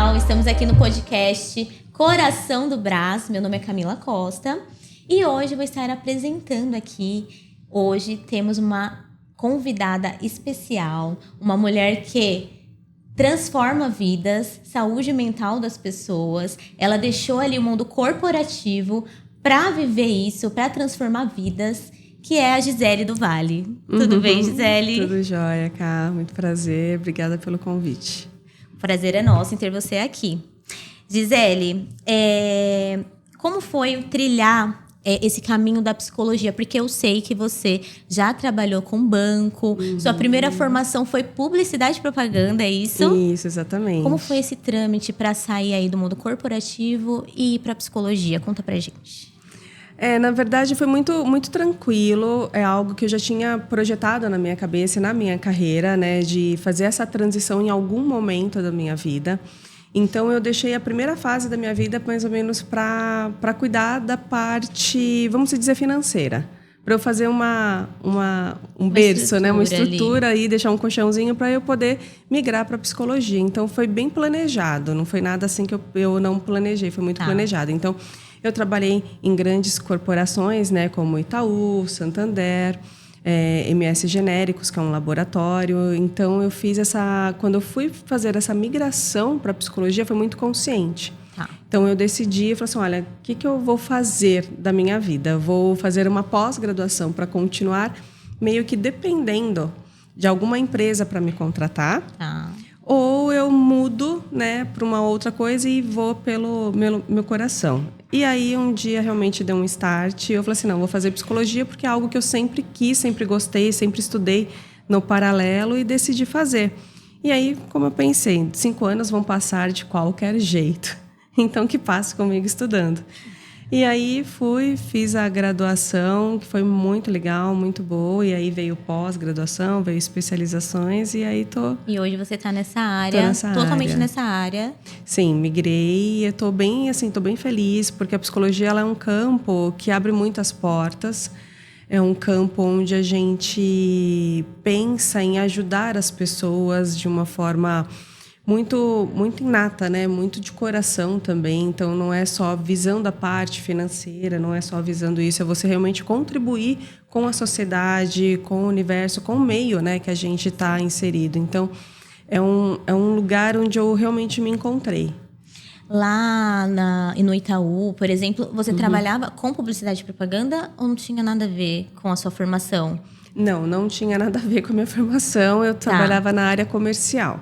pessoal, estamos aqui no podcast Coração do Brás. Meu nome é Camila Costa e hoje eu vou estar apresentando aqui. Hoje temos uma convidada especial, uma mulher que transforma vidas, saúde mental das pessoas. Ela deixou ali o mundo corporativo para viver isso, para transformar vidas, que é a Gisele do Vale. Tudo bem, Gisele? Tudo jóia, Cá. Muito prazer. Obrigada pelo convite. O prazer é nosso em ter você aqui. Gisele, como foi trilhar esse caminho da psicologia? Porque eu sei que você já trabalhou com banco, sua primeira formação foi publicidade e propaganda, é isso? Isso, exatamente. Como foi esse trâmite para sair aí do mundo corporativo e ir para psicologia? Conta pra gente. Na verdade, foi muito tranquilo. É algo que eu já tinha projetado na minha cabeça, na minha carreira, né? De fazer essa transição em algum momento da minha vida. Então, eu deixei a primeira fase da minha vida, mais ou menos, para cuidar da parte, vamos dizer, financeira. Para eu fazer um berço, né? Uma estrutura ali, deixar um colchãozinho para eu poder migrar para a psicologia. Então, foi bem planejado. Não foi nada assim que eu não planejei, foi muito planejado. Então, eu trabalhei em grandes corporações, né, como Itaú, Santander, MS Genéricos, que é um laboratório. Então, eu fiz quando eu fui fazer essa migração para a psicologia, foi muito consciente. Então, eu decidi, eu falei assim, olha, o que eu vou fazer da minha vida? Eu vou fazer uma pós-graduação para continuar meio que dependendo de alguma empresa para me contratar. Ou eu mudo, né, para uma outra coisa e vou pelo meu coração. E aí, um dia, realmente deu um start. Eu falei assim, não, vou fazer psicologia porque é algo que eu sempre quis, sempre gostei, sempre estudei no paralelo e decidi fazer. E aí, como eu pensei, 5 anos vão passar de qualquer jeito. Então, que passe comigo estudando. E aí, fiz a graduação, que foi muito legal, muito boa. E aí, veio pós-graduação, veio especializações. E aí, E hoje você está nessa área, totalmente nessa área. Sim, migrei. Eu tô bem feliz, porque a psicologia ela é um campo que abre muitas portas. É um campo onde a gente pensa em ajudar as pessoas de uma forma muito inata, né? Muito de coração também. Então, não é só visando a parte financeira, não é só visando isso, é você realmente contribuir com a sociedade, com o universo, com o meio, né, que a gente está inserido. Então, é um lugar onde eu realmente me encontrei. Lá no Itaú, por exemplo, você trabalhava com publicidade e propaganda ou não tinha nada a ver com a sua formação? Não tinha nada a ver com a minha formação. Eu trabalhava na área comercial.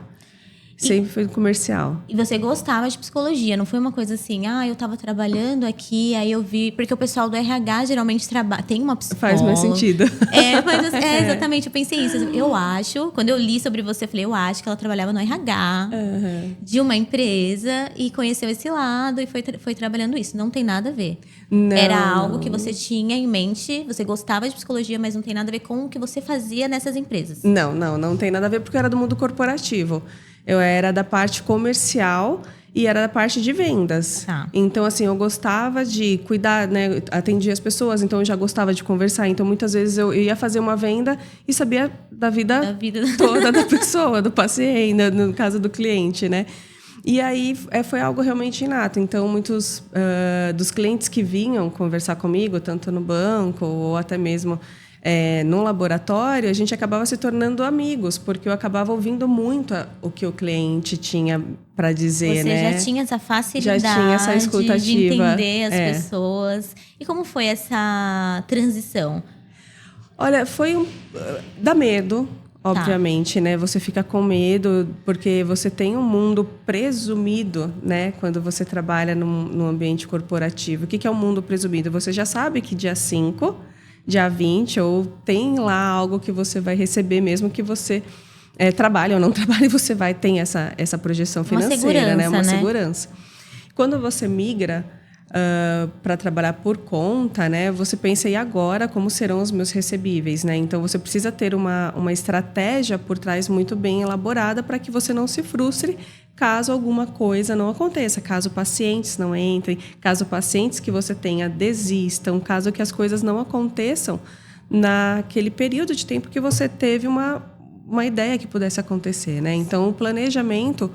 Sempre foi comercial. E você gostava de psicologia, não foi uma coisa assim, eu estava trabalhando aqui, aí eu vi... Porque o pessoal do RH geralmente tem uma psicóloga. Faz mais sentido. Exatamente, eu pensei isso. Eu acho, quando eu li sobre você, eu falei, eu acho que ela trabalhava no RH de uma empresa e conheceu esse lado e foi trabalhando isso. Não tem nada a ver. Era algo que você tinha em mente, você gostava de psicologia, mas não tem nada a ver com o que você fazia nessas empresas. Não tem nada a ver porque eu era do mundo corporativo. Eu era da parte comercial e era da parte de vendas. Então, assim, eu gostava de cuidar, né? Atendia as pessoas, então eu já gostava de conversar. Então, muitas vezes eu ia fazer uma venda e sabia da vida toda da pessoa, do paciente, no caso do cliente, né? E aí foi algo realmente inato. Então, muitos dos clientes que vinham conversar comigo, tanto no banco ou até mesmo no laboratório, a gente acabava se tornando amigos, porque eu acabava ouvindo muito o que o cliente tinha para dizer, né? Você já tinha essa facilidade, já tinha essa escuta de entender as pessoas. E como foi essa transição? Olha, dá medo, obviamente, né? Você fica com medo, porque você tem um mundo presumido, né? Quando você trabalha num ambiente corporativo. O que é um mundo presumido? Você já sabe que dia 5... dia 20, ou tem lá algo que você vai receber, mesmo que você trabalhe ou não trabalhe, você vai ter essa projeção financeira, né? Uma segurança. Quando você migra para trabalhar por conta, né? Você pensa, e agora, como serão os meus recebíveis, né? Então, você precisa ter uma estratégia por trás muito bem elaborada para que você não se frustre caso alguma coisa não aconteça, caso pacientes não entrem, caso pacientes que você tenha desistam, caso que as coisas não aconteçam naquele período de tempo que você teve uma ideia que pudesse acontecer, né? Então, o planejamento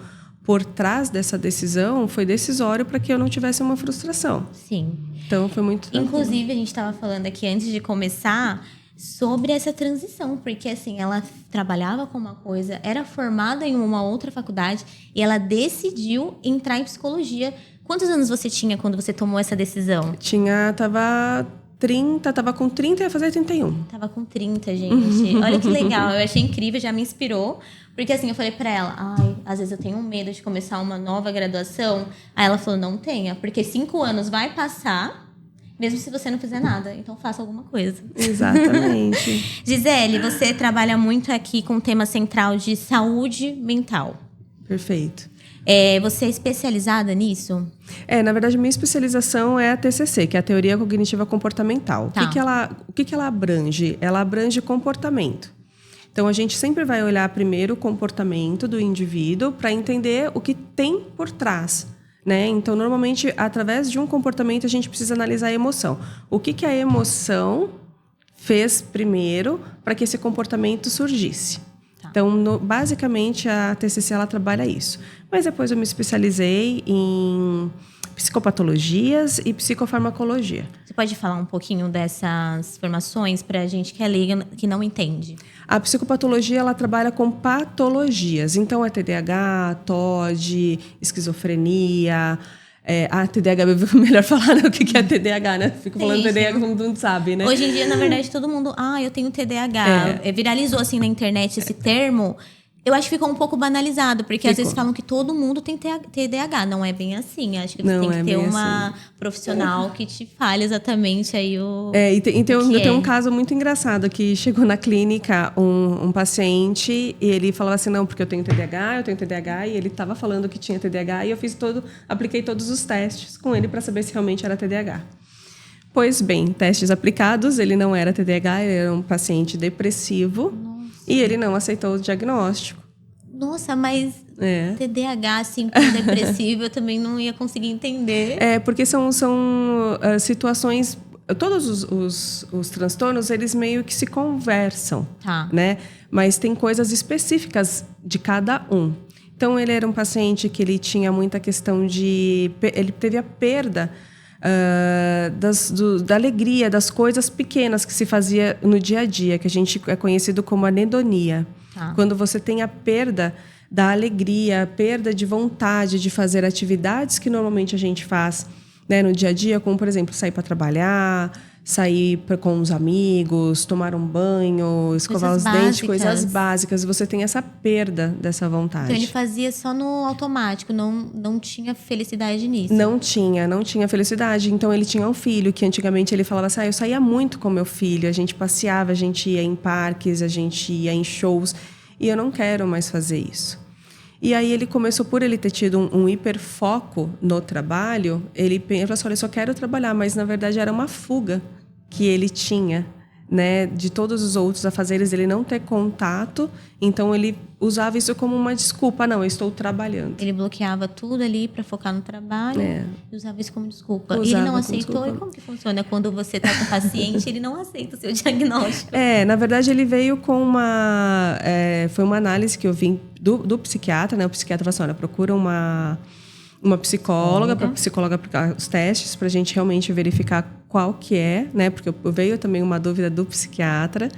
por trás dessa decisão foi decisório para que eu não tivesse uma frustração. Sim. Então, foi muito tranquilo. Inclusive, a gente estava falando aqui antes de começar sobre essa transição, porque assim, ela trabalhava com uma coisa, era formada em uma outra faculdade e ela decidiu entrar em psicologia. Quantos anos você tinha quando você tomou essa decisão? Tava com 30 e ia fazer 31. Tava com 30, gente. Olha que legal, eu achei incrível, já me inspirou. Porque assim, eu falei pra ela, às vezes eu tenho medo de começar uma nova graduação. Aí ela falou, não tenha, porque 5 anos vai passar, mesmo se você não fizer nada. Então faça alguma coisa. Exatamente. Gisele, você trabalha muito aqui com o tema central de saúde mental. Perfeito. Você é especializada nisso? Na verdade, minha especialização é a TCC, que é a Teoria Cognitiva Comportamental. Tá. O que ela abrange? Ela abrange comportamento. Então, a gente sempre vai olhar primeiro o comportamento do indivíduo para entender o que tem por trás, né? Então, normalmente, através de um comportamento, a gente precisa analisar a emoção. O que a emoção fez primeiro para que esse comportamento surgisse? Tá. Então, basicamente, a TCC ela trabalha isso. Mas depois eu me especializei em psicopatologias e psicofarmacologia. Você pode falar um pouquinho dessas formações para a gente que é leiga, que não entende? A psicopatologia ela trabalha com patologias. Então, é TDAH, TOD, esquizofrenia. A TDAH, é melhor falar o que é TDAH, né? Fico falando TDAH, todo mundo sabe, né? Hoje em dia, na verdade, todo mundo... eu tenho TDAH. Viralizou, assim, na internet esse termo. Eu acho que ficou um pouco banalizado, porque às vezes falam que todo mundo tem TDAH. Não é bem assim. Acho que você tem que ter uma profissional que te fale exatamente aí o tem um caso muito engraçado que chegou na clínica um paciente e ele falava assim, não, porque eu tenho TDAH, e ele estava falando que tinha TDAH e eu apliquei todos os testes com ele para saber se realmente era TDAH. Pois bem, testes aplicados, ele não era TDAH, ele era um paciente depressivo. Nossa. E ele não aceitou o diagnóstico. Nossa, mas TDAH, assim, com depressivo, eu também não ia conseguir entender. Porque são situações... Todos os transtornos, eles meio que se conversam, né? Mas tem coisas específicas de cada um. Então, ele era um paciente que ele tinha muita questão de... Ele teve a perda... da alegria, das coisas pequenas que se fazia no dia a dia, que a gente é conhecido como anedonia. Quando você tem a perda da alegria, a perda de vontade de fazer atividades que normalmente a gente faz, né, no dia a dia, como, por exemplo, sair para trabalhar, sair com os amigos, tomar um banho, escovar os dentes, coisas básicas. Você tem essa perda dessa vontade. Então, ele fazia só no automático, não tinha felicidade nisso. Não tinha felicidade. Então, ele tinha um filho, que antigamente ele falava assim, eu saía muito com meu filho, a gente passeava, a gente ia em parques, a gente ia em shows, e eu não quero mais fazer isso. E aí ele começou, por ele ter tido um hiperfoco no trabalho, ele falou assim, olha, eu só quero trabalhar, mas na verdade era uma fuga que ele tinha, né, de todos os outros afazeres, ele não ter contato, então ele usava isso como uma desculpa, não, eu estou trabalhando. Ele bloqueava tudo ali para focar no trabalho e usava isso como desculpa. E ele não aceitou, e como que funciona quando você está com o paciente, ele não aceita o seu diagnóstico? Na verdade ele veio com foi uma análise que eu vi do psiquiatra, né, o psiquiatra falou assim, olha, procura uma psicóloga, para a psicóloga aplicar os testes, para a gente realmente verificar qual que é, né? Porque veio também uma dúvida do psiquiatra.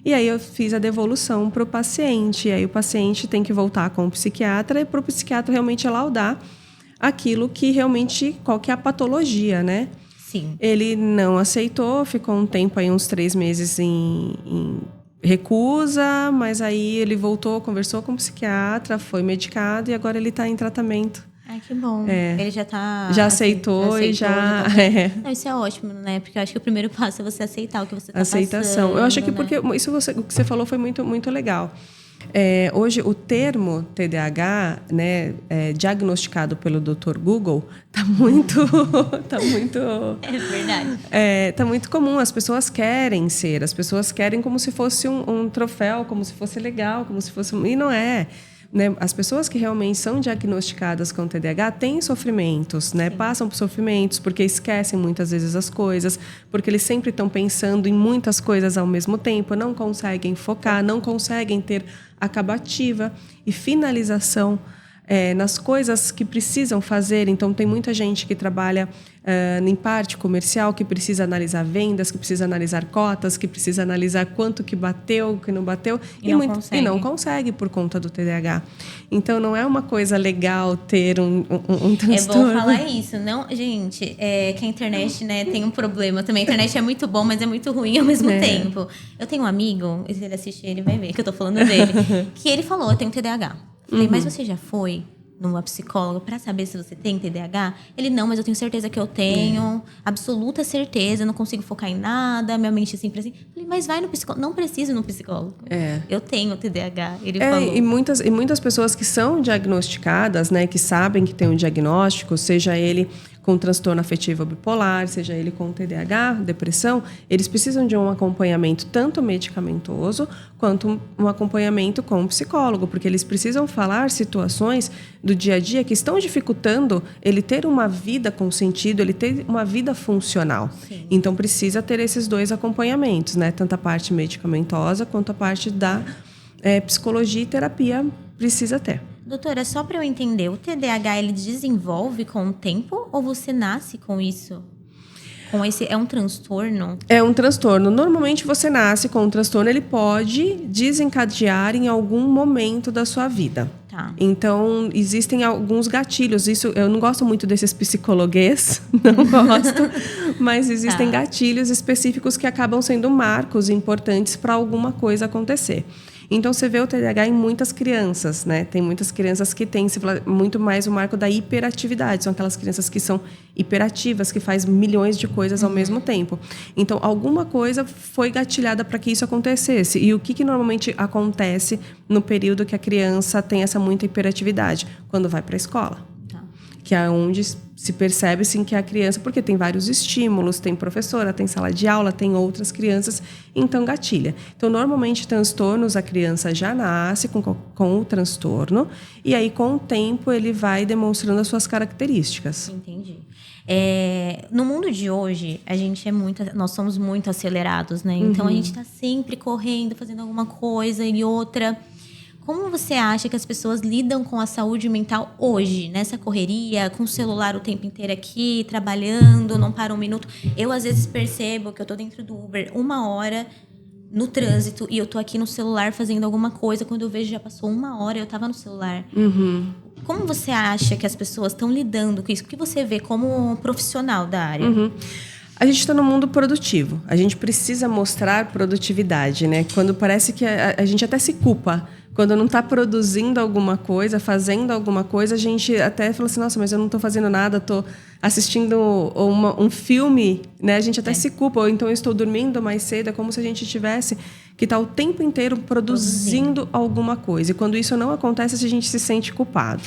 E aí eu fiz a devolução para o paciente. E aí o paciente tem que voltar com o psiquiatra e para o psiquiatra realmente laudar aquilo que realmente, qual que é a patologia, né? Sim. Ele não aceitou, ficou um tempo aí, uns 3 meses em recusa, mas aí ele voltou, conversou com o psiquiatra, foi medicado e agora ele está em tratamento. Ai, que bom. Ele já tá... Já aceitou e já... Não, isso é ótimo, né? Porque eu acho que o primeiro passo é você aceitar o que você tá Aceitação. passando. Eu acho que né? porque o que você falou foi muito, muito legal. Hoje, o termo TDAH, né, diagnosticado pelo Dr. Google, tá muito... É verdade. Tá muito comum. As pessoas querem como se fosse um troféu, como se fosse legal, como se fosse... E não é. Né? As pessoas que realmente são diagnosticadas com TDAH têm sofrimentos, né? Passam por sofrimentos porque esquecem muitas vezes as coisas, porque eles sempre estão pensando em muitas coisas ao mesmo tempo, não conseguem focar, não conseguem ter acabativa e finalização nas coisas que precisam fazer. Então, tem muita gente que trabalha em parte comercial, que precisa analisar vendas, que precisa analisar cotas, que precisa analisar quanto que bateu, que não bateu. E não consegue por conta do TDAH. Então, não é uma coisa legal ter um transtorno. É bom falar isso. Não, gente, que a internet, né, tem um problema também. A internet é muito bom, mas é muito ruim ao mesmo tempo. Eu tenho um amigo, se ele assistir, ele vai ver que eu tô falando dele, que ele falou, eu tenho TDAH. Falei, mas você já foi numa psicóloga para saber se você tem TDAH? Ele, não, mas eu tenho certeza que eu tenho. Absoluta certeza, eu não consigo focar em nada, minha mente é sempre assim. Falei, mas vai no psicólogo. Não precisa ir no psicólogo. Eu tenho TDAH, ele falou. E muitas pessoas que são diagnosticadas, né, que sabem que tem um diagnóstico, seja ele com transtorno afetivo bipolar, seja ele com TDAH, depressão, eles precisam de um acompanhamento tanto medicamentoso quanto um acompanhamento com um psicólogo, porque eles precisam falar situações do dia a dia que estão dificultando ele ter uma vida com sentido, ele ter uma vida funcional. Sim. Então, precisa ter esses dois acompanhamentos, né? Tanto a parte medicamentosa quanto a parte da psicologia e terapia precisa ter. Doutora, só para eu entender, o TDAH ele desenvolve com o tempo ou você nasce com isso? É um transtorno? É um transtorno. Normalmente você nasce com um transtorno, ele pode desencadear em algum momento da sua vida. Tá. Então, existem alguns gatilhos. Isso, eu não gosto muito desses psicologuês, não gosto, mas existem gatilhos específicos que acabam sendo marcos importantes para alguma coisa acontecer. Então, você vê o TDAH em muitas crianças, né? Tem muitas crianças que têm muito mais o marco da hiperatividade. São aquelas crianças que são hiperativas, que fazem milhões de coisas ao mesmo tempo. Então, alguma coisa foi gatilhada para que isso acontecesse. E o que normalmente acontece no período que a criança tem essa muita hiperatividade? Quando vai para a escola. Que é onde se percebe, sim, que a criança... Porque tem vários estímulos, tem professora, tem sala de aula, tem outras crianças, então gatilha. Então, normalmente, transtornos, a criança já nasce com o transtorno, e aí, com o tempo, ele vai demonstrando as suas características. Entendi. No mundo de hoje, nós somos muito acelerados, né? Então, a gente está sempre correndo, fazendo alguma coisa e outra... Como você acha que as pessoas lidam com a saúde mental hoje, nessa correria, com o celular o tempo inteiro aqui, trabalhando, não para um minuto? Eu, às vezes, percebo que eu tô dentro do Uber 1 hora no trânsito e eu tô aqui no celular fazendo alguma coisa. Quando eu vejo, já passou 1 hora e eu tava no celular. Como você acha que as pessoas estão lidando com isso? O que você vê como profissional da área? A gente está no mundo produtivo. A gente precisa mostrar produtividade, né? Quando parece que a gente até se culpa. Quando não está produzindo alguma coisa, fazendo alguma coisa, a gente até fala assim, nossa, mas eu não estou fazendo nada, estou assistindo um filme, né? A gente até se culpa, ou então eu estou dormindo mais cedo, é como se a gente tivesse que estar o tempo inteiro produzindo alguma coisa. E quando isso não acontece, a gente se sente culpado.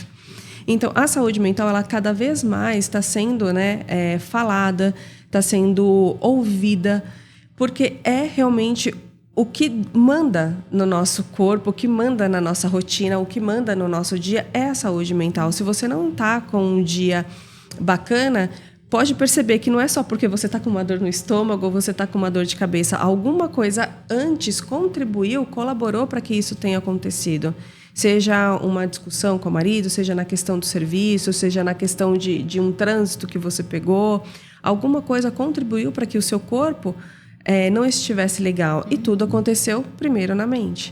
Então, a saúde mental, ela cada vez mais está sendo, né, falada, está sendo ouvida, porque é realmente o que manda no nosso corpo, o que manda na nossa rotina, o que manda no nosso dia é a saúde mental. Se você não está com um dia bacana, pode perceber que não é só porque você está com uma dor no estômago ou você está com uma dor de cabeça. Alguma coisa antes contribuiu, colaborou para que isso tenha acontecido. Seja uma discussão com o marido, seja na questão do serviço, seja na questão de um trânsito que você pegou. Alguma coisa contribuiu para que o seu corpo não estivesse legal. E tudo aconteceu primeiro na mente.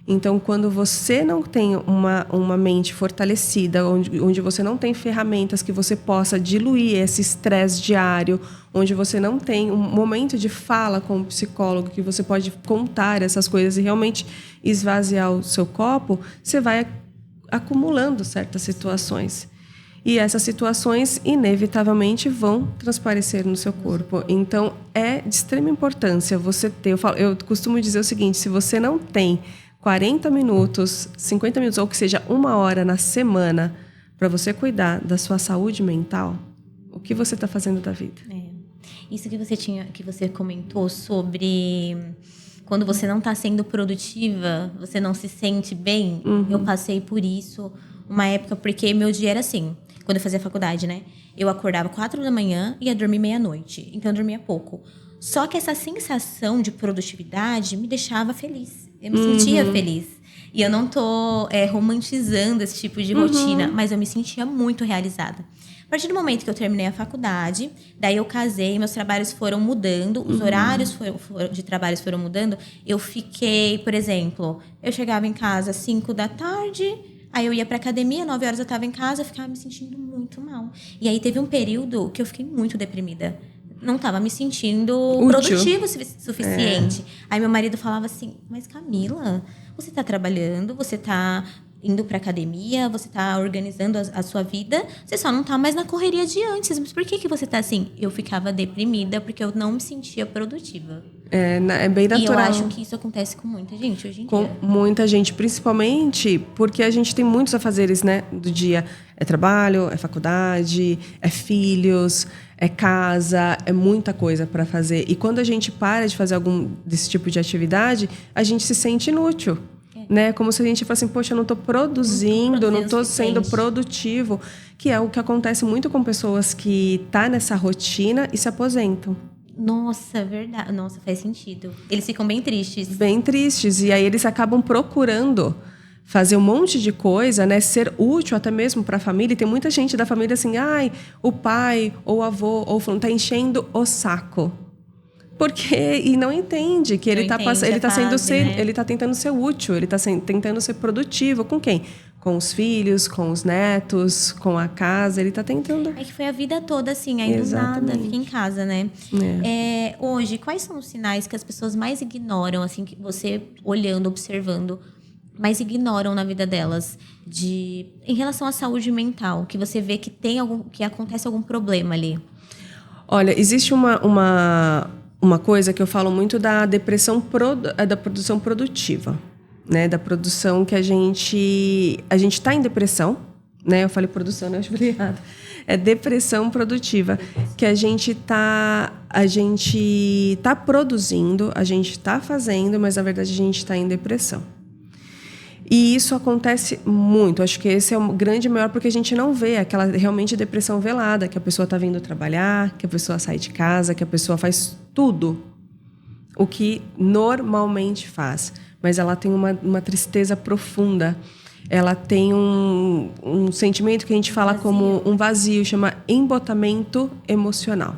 Então, quando você não tem uma mente fortalecida, onde você não tem ferramentas que você possa diluir esse estresse diário, onde você não tem um momento de fala com o psicólogo, que você pode contar essas coisas e realmente esvaziar o seu copo, você vai acumulando certas situações. E essas situações, inevitavelmente, vão transparecer no seu corpo. Então, é de extrema importância você ter... Eu costumo dizer o seguinte, se você não tem 40 minutos, 50 minutos, ou que seja 1 hora na semana, para você cuidar da sua saúde mental, o que você está fazendo da vida? Isso que você comentou sobre... Quando você não está sendo produtiva, você não se sente bem. Eu passei por isso uma época, porque meu dia era assim... Quando eu fazia faculdade, né? Eu acordava 4 da manhã e ia dormir meia-noite. Então, eu dormia pouco. Só que essa sensação de produtividade me deixava feliz. Eu me sentia feliz. E eu não tô romantizando esse tipo de rotina, mas eu me sentia muito realizada. A partir do momento que eu terminei a faculdade, daí eu casei, meus trabalhos foram mudando, os horários de trabalhos foram mudando. Eu fiquei, por exemplo, eu chegava em casa às 5 da tarde, aí eu ia pra academia, 9 horas eu tava em casa, eu ficava me sentindo muito mal. E aí teve um período que eu fiquei muito deprimida. Não tava me sentindo produtivo o suficiente. Aí meu marido falava assim, mas Camila, você tá trabalhando, você tá indo pra academia, você tá organizando a sua vida, você só não tá mais na correria de antes. Mas por que você tá assim? Eu ficava deprimida porque eu não me sentia produtiva. É bem natural. E eu acho que isso acontece com muita gente hoje em dia. Com muita gente, principalmente porque a gente tem muitos afazeres, né, do dia. É trabalho, é faculdade, é filhos, é casa, é muita coisa para fazer. E quando a gente para de fazer algum desse tipo de atividade, a gente se sente inútil. Né? Como se a gente falasse assim, poxa, eu não estou produzindo, não estou sendo produtivo. Que é o que acontece muito com pessoas que tá nessa rotina e se aposentam. Nossa, verdade. Nossa, faz sentido. Eles ficam bem tristes. Bem tristes. E aí eles acabam procurando fazer um monte de coisa, né? Ser útil até mesmo para a família. E tem muita gente da família assim, ai, o pai ou o avô ou fulano tá enchendo o saco. Porque e não entende que ele ele tá tentando ser útil, ele tá tentando ser produtivo com quem? Com os filhos, com os netos, com a casa, ele tá tentando. É que foi a vida toda assim, aí do nada fica em casa, né? Hoje, quais são os sinais que as pessoas mais ignoram, assim, que você olhando, observando, mais ignoram na vida delas em relação à saúde mental, que você vê que que acontece algum problema ali? Olha, existe uma coisa que eu falo muito da depressão, da produção produtiva, né? Da produção que a gente está em depressão, né? Eu falei produção, né? Eu falei errado. É depressão produtiva, que a gente tá produzindo, a gente está fazendo, mas na verdade a gente está em depressão. E isso acontece muito. Acho que esse é o grande maior, porque a gente não vê aquela realmente depressão velada, que a pessoa está vindo trabalhar, que a pessoa sai de casa, que a pessoa faz tudo o que normalmente faz. Mas ela tem uma tristeza profunda. Ela tem um sentimento que a gente fala como um vazio, chama embotamento emocional.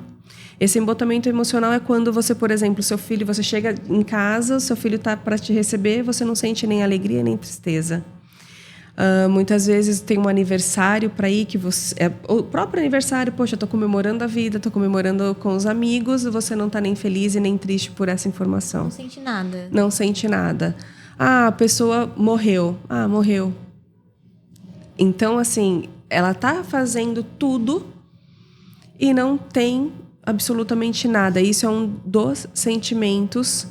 Esse embotamento emocional é quando você, por exemplo, você chega em casa, seu filho está para te receber, você não sente nem alegria nem tristeza. Muitas vezes tem um aniversário para ir, o próprio aniversário, poxa, estou comemorando a vida, estou comemorando com os amigos, você não está nem feliz e nem triste por essa informação. Não sente nada. Não sente nada. A pessoa morreu. Morreu. Então, assim, ela está fazendo tudo e não tem absolutamente nada. Isso é um dos sentimentos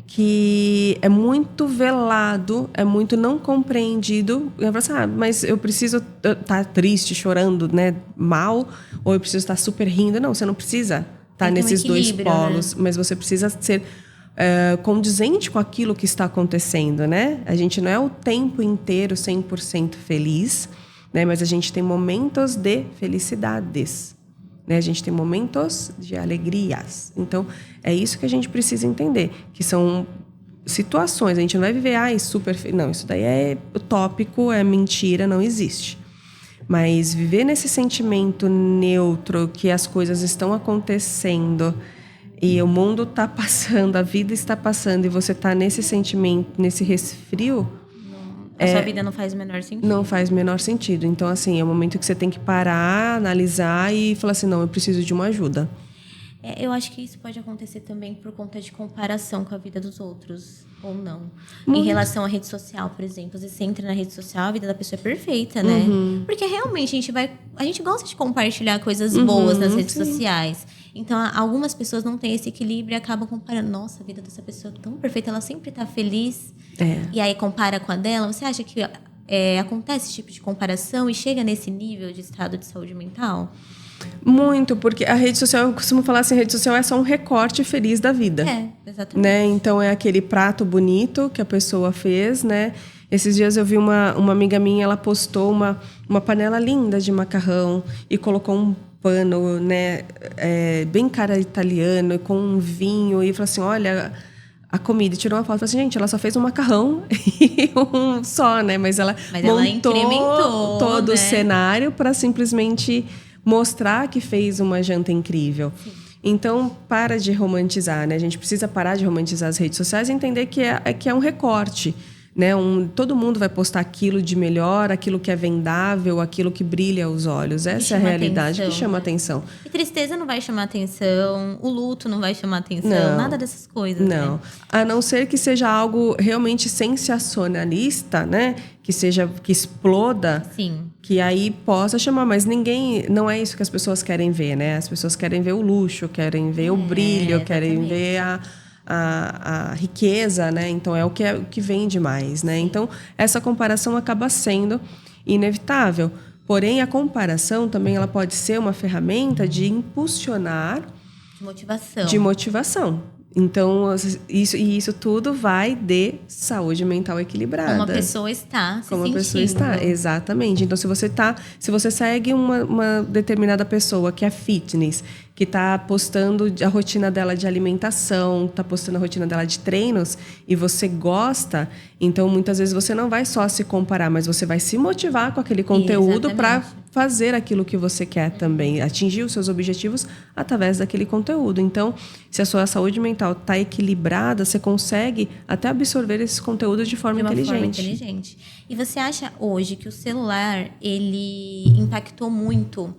que é muito velado, é muito não compreendido. Eu falo assim, mas eu preciso estar triste, chorando, né, mal, ou eu preciso estar super rindo. Não, você não precisa estar nesses dois polos, né? Mas você precisa ser condizente com aquilo que está acontecendo, né? A gente não é o tempo inteiro 100% feliz, né? Mas a gente tem momentos de felicidades. A gente tem momentos de alegrias. Então, é isso que a gente precisa entender. Que são situações. A gente não vai viver, super... Não, isso daí é utópico, é mentira, não existe. Mas viver nesse sentimento neutro, que as coisas estão acontecendo e o mundo está passando, a vida está passando, e você está nesse sentimento, nesse resfrio... A sua vida não faz o menor sentido. Não faz o menor sentido. Então, assim, é o momento que você tem que parar, analisar e falar assim, não, eu preciso de uma ajuda. Eu acho que isso pode acontecer também por conta de comparação com a vida dos outros, ou não. Em relação à rede social, por exemplo. Às vezes você entra na rede social, a vida da pessoa é perfeita, né? Porque realmente a gente gosta de compartilhar coisas boas nas redes sociais. Então, algumas pessoas não têm esse equilíbrio e acabam comparando. Nossa, a vida dessa pessoa é tão perfeita, ela sempre tá feliz. E aí compara com a dela. Você acha que acontece esse tipo de comparação e chega nesse nível de estado de saúde mental? Muito, porque a rede social, eu costumo falar assim, a rede social é só um recorte feliz da vida. Exatamente. Né? Então, é aquele prato bonito que a pessoa fez, né? Esses dias eu vi uma amiga minha, ela postou uma panela linda de macarrão e colocou um pano, né, bem cara italiano, com um vinho, e falou assim, olha, a comida, e tirou uma foto, falou assim, gente, ela só fez um macarrão e um só, né, mas ela montou incrementou, todo né? o cenário para simplesmente mostrar que fez uma janta incrível. Sim. Então, para de romantizar, né? A gente precisa parar de romantizar as redes sociais e entender que é um recorte, né? Todo mundo vai postar aquilo de melhor, aquilo que é vendável, aquilo que brilha aos olhos. Essa é a realidade que chama atenção. E tristeza não vai chamar atenção, o luto não vai chamar atenção, nada dessas coisas. Não. Né? A não ser que seja algo realmente sensacionalista, né? Que exploda. Sim. Que aí possa chamar, mas não é isso que as pessoas querem ver, né? As pessoas querem ver o luxo, querem ver o brilho, exatamente. Querem ver a riqueza, né? Então é o que vende mais, né? Então essa comparação acaba sendo inevitável. Porém, a comparação também ela pode ser uma ferramenta de impulsionar de motivação. Então, isso tudo vai de saúde mental equilibrada. Como a pessoa está se Como sentindo. a pessoa está, exatamente. Então, se você segue uma determinada pessoa que é fitness, que está postando a rotina dela de alimentação, está postando a rotina dela de treinos, e você gosta, então muitas vezes você não vai só se comparar, mas você vai se motivar com aquele conteúdo para fazer aquilo que você quer também, atingir os seus objetivos através daquele conteúdo. Então, se a sua saúde mental está equilibrada, você consegue até absorver esses conteúdos de forma inteligente. E você acha hoje que o celular ele impactou muito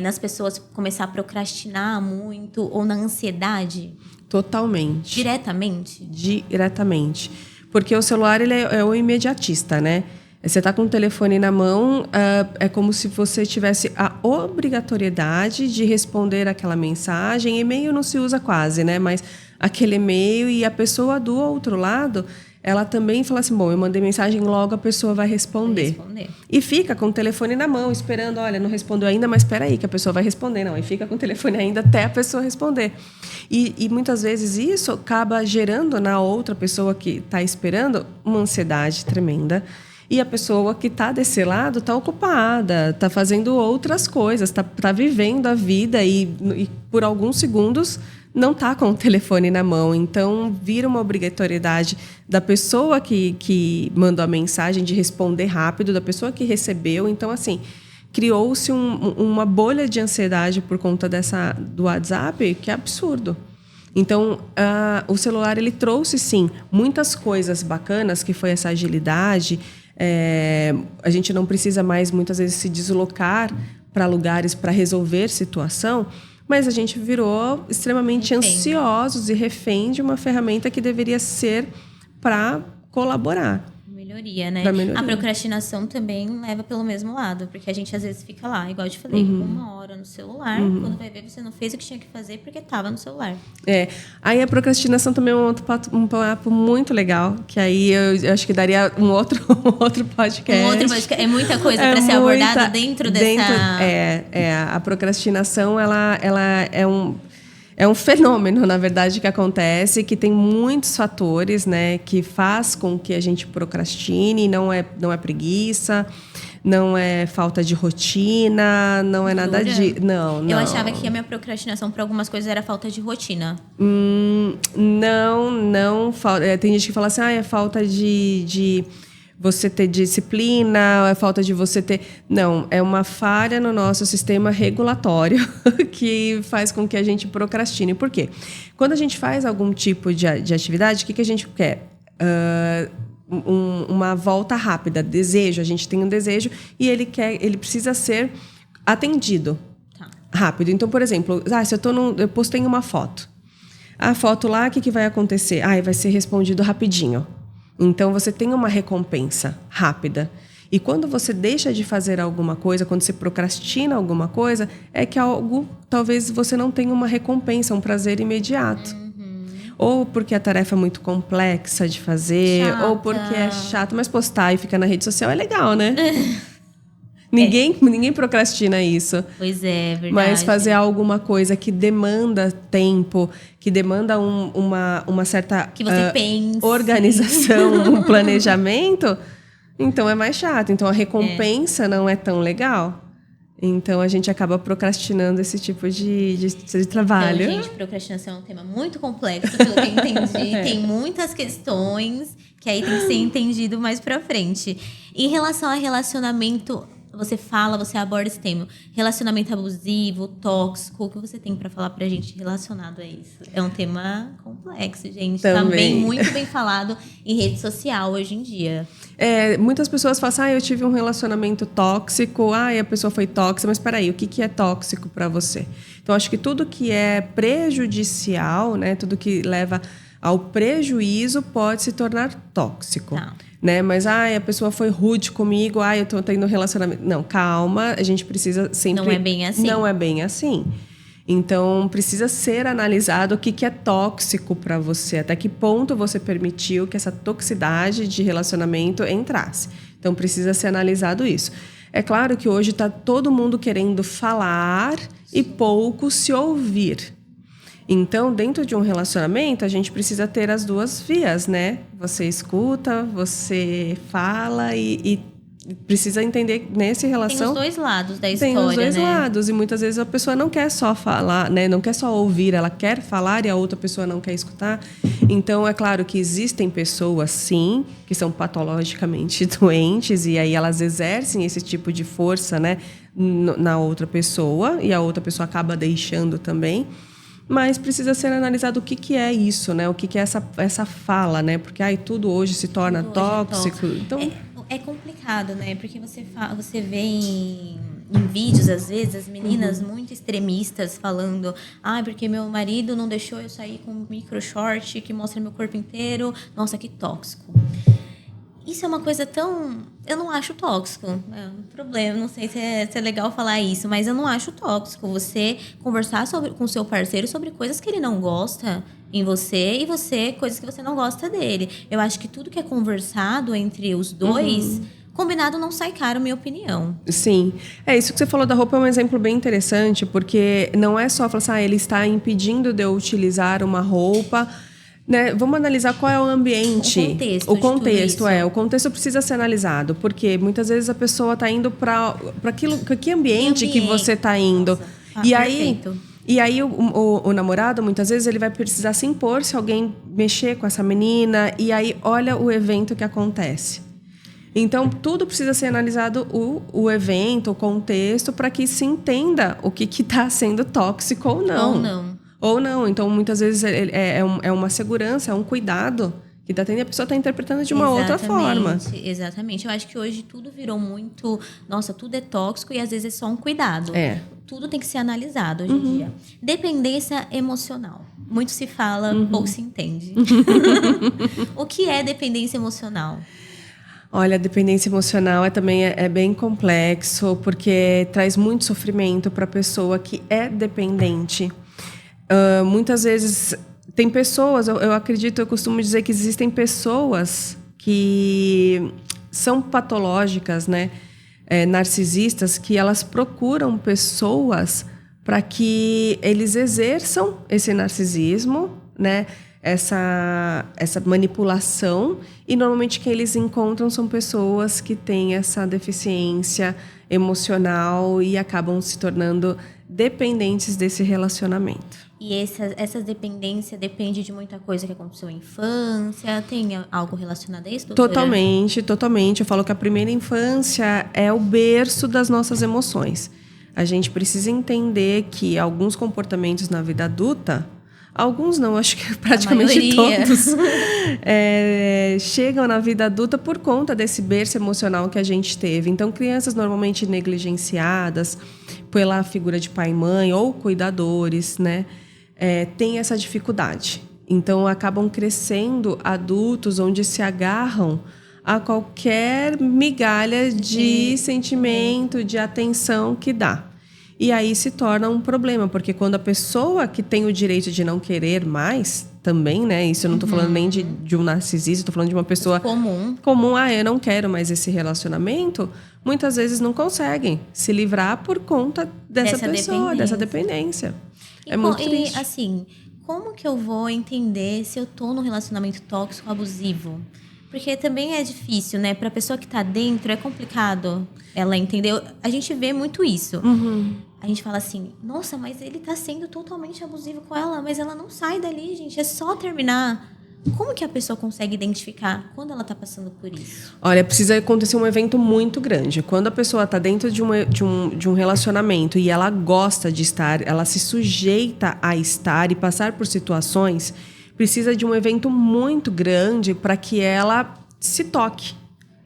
nas pessoas começar a procrastinar muito ou na ansiedade? Totalmente. Diretamente? Diretamente. Porque o celular ele é o imediatista, né? Você está com o telefone na mão, é como se você tivesse a obrigatoriedade de responder aquela mensagem. E-mail não se usa quase, né? Mas aquele e-mail, e a pessoa do outro lado, ela também fala assim, bom, eu mandei mensagem, logo a pessoa vai responder. E fica com o telefone na mão, esperando, olha, não respondeu ainda, mas espera aí que a pessoa vai responder. Não, e fica com o telefone ainda até a pessoa responder. E muitas vezes isso acaba gerando na outra pessoa que está esperando uma ansiedade tremenda. E a pessoa que está desse lado está ocupada, está fazendo outras coisas, está vivendo a vida e por alguns segundos não está com o telefone na mão. Então, vira uma obrigatoriedade da pessoa que mandou a mensagem de responder rápido, da pessoa que recebeu. Então, assim, criou-se uma bolha de ansiedade por conta do WhatsApp, que é absurdo. Então, o celular ele trouxe, sim, muitas coisas bacanas, que foi essa agilidade. A gente não precisa mais, muitas vezes, se deslocar para lugares para resolver situação, mas a gente virou extremamente ansiosos e refém de uma ferramenta que deveria ser para colaborar. Melhoria, né? A procrastinação também leva pelo mesmo lado, porque a gente às vezes fica lá, igual eu te falei, 1 hora no celular, quando vai ver você não fez o que tinha que fazer porque estava no celular. Aí a procrastinação também é um papo muito legal, que aí eu acho que daria um outro podcast. É muita coisa para ser abordada dentro dessa... A procrastinação, ela é um fenômeno, na verdade, que acontece, que tem muitos fatores, né, que faz com que a gente procrastine. Não é preguiça, não é falta de rotina, não é nada de... Não. Eu achava que a minha procrastinação por algumas coisas era falta de rotina. Não. Tem gente que fala assim, é falta de você ter disciplina, é falta de você ter... Não, é uma falha no nosso sistema regulatório que faz com que a gente procrastine. Por quê? Quando a gente faz algum tipo de atividade, o que a gente quer? Uma volta rápida, desejo. A gente tem um desejo e ele precisa ser atendido rápido. Então, por exemplo, se eu postei uma foto. A foto lá, o que vai acontecer? Vai ser respondido rapidinho. Então, você tem uma recompensa rápida. E quando você deixa de fazer alguma coisa, quando você procrastina alguma coisa, é que talvez você não tenha uma recompensa, um prazer imediato. Ou porque a tarefa é muito complexa de fazer, ou porque é chato. Mas postar e ficar na rede social é legal, né? Ninguém procrastina isso. Pois é, verdade. Mas fazer alguma coisa que demanda tempo, que demanda uma certa que você pense. Organização, um planejamento, então é mais chato. Então a recompensa não é tão legal. Então, a gente acaba procrastinando esse tipo de trabalho. Então, gente, procrastinação é um tema muito complexo, pelo que eu entendi. Tem muitas questões que aí tem que ser entendido mais pra frente. Em relação a relacionamento, você aborda esse tema. Relacionamento abusivo, tóxico, o que você tem pra falar pra gente relacionado a isso? É um tema complexo, gente. Também muito bem falado em rede social hoje em dia. Muitas pessoas falam assim, eu tive um relacionamento tóxico, a pessoa foi tóxica, mas peraí, o que é tóxico para você? Então, acho que tudo que é prejudicial, né, tudo que leva ao prejuízo pode se tornar tóxico. Tá. Né? Mas, a pessoa foi rude comigo, eu tô tendo um relacionamento. Não, calma, a gente precisa sempre... Não é bem assim. Não é bem assim. Então, precisa ser analisado o que é tóxico para você, até que ponto você permitiu que essa toxicidade de relacionamento entrasse. Então, precisa ser analisado isso. É claro que hoje está todo mundo querendo falar e pouco se ouvir. Então, dentro de um relacionamento, a gente precisa ter as duas vias, né? Você escuta, você fala e precisa entender nessa relação... Tem os dois lados da história, Tem os dois né? lados. E muitas vezes a pessoa não quer só falar, né? Não quer só ouvir, ela quer falar e a outra pessoa não quer escutar. Então, é claro que existem pessoas, sim, que são patologicamente doentes e aí elas exercem esse tipo de força, né? Na outra pessoa e a outra pessoa acaba deixando também. Mas precisa ser analisado o que é isso, né? O que é essa fala, né? Porque tudo hoje se torna tóxico. Então... É complicado, né? Porque você vê em vídeos, às vezes, as meninas muito extremistas falando porque meu marido não deixou eu sair com um micro short que mostra meu corpo inteiro. Nossa, que tóxico. Isso é uma coisa tão... Eu não acho tóxico. É um problema, não sei se é legal falar isso, mas eu não acho tóxico. Você conversar com seu parceiro sobre coisas que ele não gosta em você e você, coisas que você não gosta dele. Eu acho que tudo que é conversado entre os dois, combinado não sai caro, minha opinião. Sim. Isso que você falou da roupa é um exemplo bem interessante, porque não é só falar assim, ele está impedindo de eu utilizar uma roupa... Né? Vamos analisar qual é o ambiente. O contexto precisa ser analisado, porque muitas vezes a pessoa está indo para aquilo, que ambiente que você está indo. Perfeito. E aí o namorado, muitas vezes, ele vai precisar se impor se alguém mexer com essa menina, e aí olha o evento que acontece. Então, tudo precisa ser analisado, o evento, o contexto, para que se entenda o que está sendo tóxico ou não. Ou não. Então, muitas vezes, é uma segurança, é um cuidado que está tendo e a pessoa está interpretando de uma outra forma. Exatamente. Eu acho que hoje tudo virou muito... Nossa, tudo é tóxico e às vezes é só um cuidado. Tudo tem que ser analisado hoje em dia. Dependência emocional. Muito se fala, pouco se entende. O que é dependência emocional? Olha, a dependência emocional também é bem complexo, porque traz muito sofrimento para a pessoa que é dependente. Muitas vezes tem pessoas, eu costumo dizer que existem pessoas que são patológicas, né? Narcisistas, que elas procuram pessoas para que eles exerçam esse narcisismo, né? Essa manipulação, e normalmente quem eles encontram são pessoas que têm essa deficiência emocional e acabam se tornando dependentes desse relacionamento. E essa dependência depende de muita coisa que aconteceu em infância? Tem algo relacionado a isso, doutora? Totalmente. Eu falo que a primeira infância é o berço das nossas emoções. A gente precisa entender que alguns comportamentos na vida adulta, alguns não, acho que praticamente todos, chegam na vida adulta por conta desse berço emocional que a gente teve. Então, crianças normalmente negligenciadas pela figura de pai e mãe ou cuidadores, né? Tem essa dificuldade. Então, acabam crescendo adultos onde se agarram a qualquer migalha de sentimento, de atenção que dá. E aí se torna um problema, porque quando a pessoa que tem o direito de não querer mais, também, né? Isso eu não estou falando nem de um narcisista, estou falando de uma pessoa comum, eu não quero mais esse relacionamento. Muitas vezes não conseguem se livrar por conta dessa dependência. É muito triste. Assim, como que eu vou entender se eu tô num relacionamento tóxico, abusivo? Porque também é difícil, né? Pra pessoa que tá dentro, é complicado ela entender. A gente vê muito isso. A gente fala assim, nossa, mas ele tá sendo totalmente abusivo com ela, mas ela não sai dali, gente. É só terminar. Como que a pessoa consegue identificar quando ela tá passando por isso? Olha, precisa acontecer um evento muito grande. Quando a pessoa está dentro de um relacionamento e ela gosta de estar, ela se sujeita a estar e passar por situações, precisa de um evento muito grande para que ela se toque,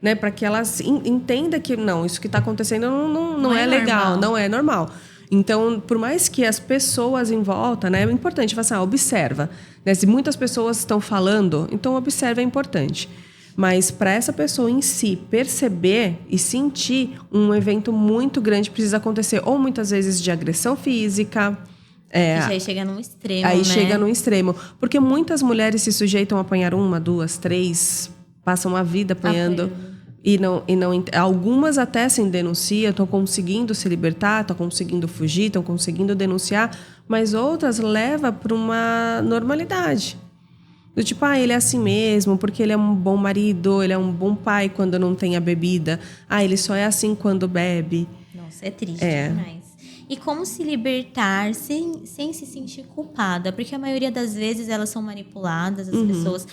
né? Para que ela entenda que não, isso que está acontecendo não é legal, normal. não é normal. Então, por mais que as pessoas em volta, né, é importante falar assim, observa. Né? Se muitas pessoas estão falando, então observa, é importante. Mas para essa pessoa em si perceber e sentir, um evento muito grande precisa acontecer, ou muitas vezes de agressão física. Que já chega num extremo, Aí né? chega num extremo. Porque muitas mulheres se sujeitam a apanhar 1, 2, 3, passam a vida apanhando. E não, algumas até se denunciam, estão conseguindo se libertar, estão conseguindo fugir, estão conseguindo denunciar, mas outras levam para uma normalidade. Do tipo, ele é assim mesmo, porque ele é um bom marido, ele é um bom pai quando não tem a bebida. Ele só é assim quando bebe. Nossa, é triste demais. E como se libertar sem se sentir culpada? Porque a maioria das vezes elas são manipuladas, as pessoas...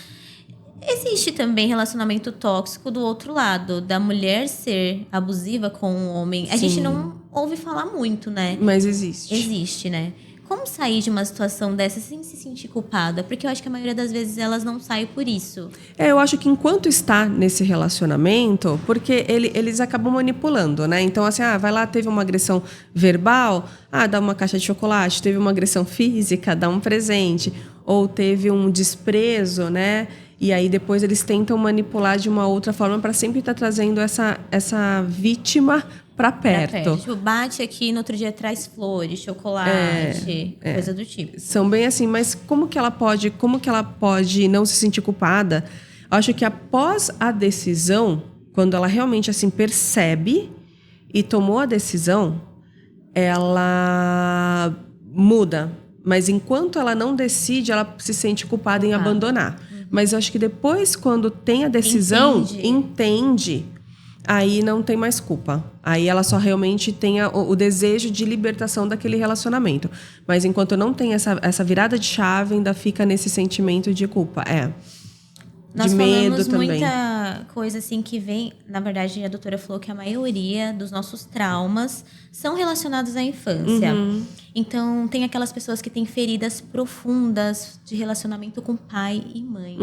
Existe também relacionamento tóxico do outro lado, da mulher ser abusiva com o homem. A gente não ouve falar muito, né? Mas existe. Existe, né? Como sair de uma situação dessa sem se sentir culpada? Porque eu acho que a maioria das vezes elas não saem por isso. Eu acho que enquanto está nesse relacionamento, porque eles acabam manipulando, né? Então, assim, vai lá, teve uma agressão verbal, dá uma caixa de chocolate. Teve uma agressão física, dá um presente. Ou teve um desprezo, né? E aí depois eles tentam manipular de uma outra forma para sempre estar trazendo essa vítima para perto. Tipo, bate aqui, no outro dia traz flores, chocolate, coisa do tipo. São bem assim, mas como que ela pode não se sentir culpada? Eu acho que após a decisão, quando ela realmente assim percebe e tomou a decisão, ela muda. Mas enquanto ela não decide, ela se sente culpada em abandonar. Mas eu acho que depois, quando tem a decisão, entende, aí não tem mais culpa. Aí ela só realmente tem o desejo de libertação daquele relacionamento. Mas enquanto não tem essa virada de chave, ainda fica nesse sentimento de culpa. Nós de medo falamos também. Muita coisa assim que vem... Na verdade, a doutora falou que a maioria dos nossos traumas são relacionados à infância. Então, tem aquelas pessoas que têm feridas profundas de relacionamento com pai e mãe.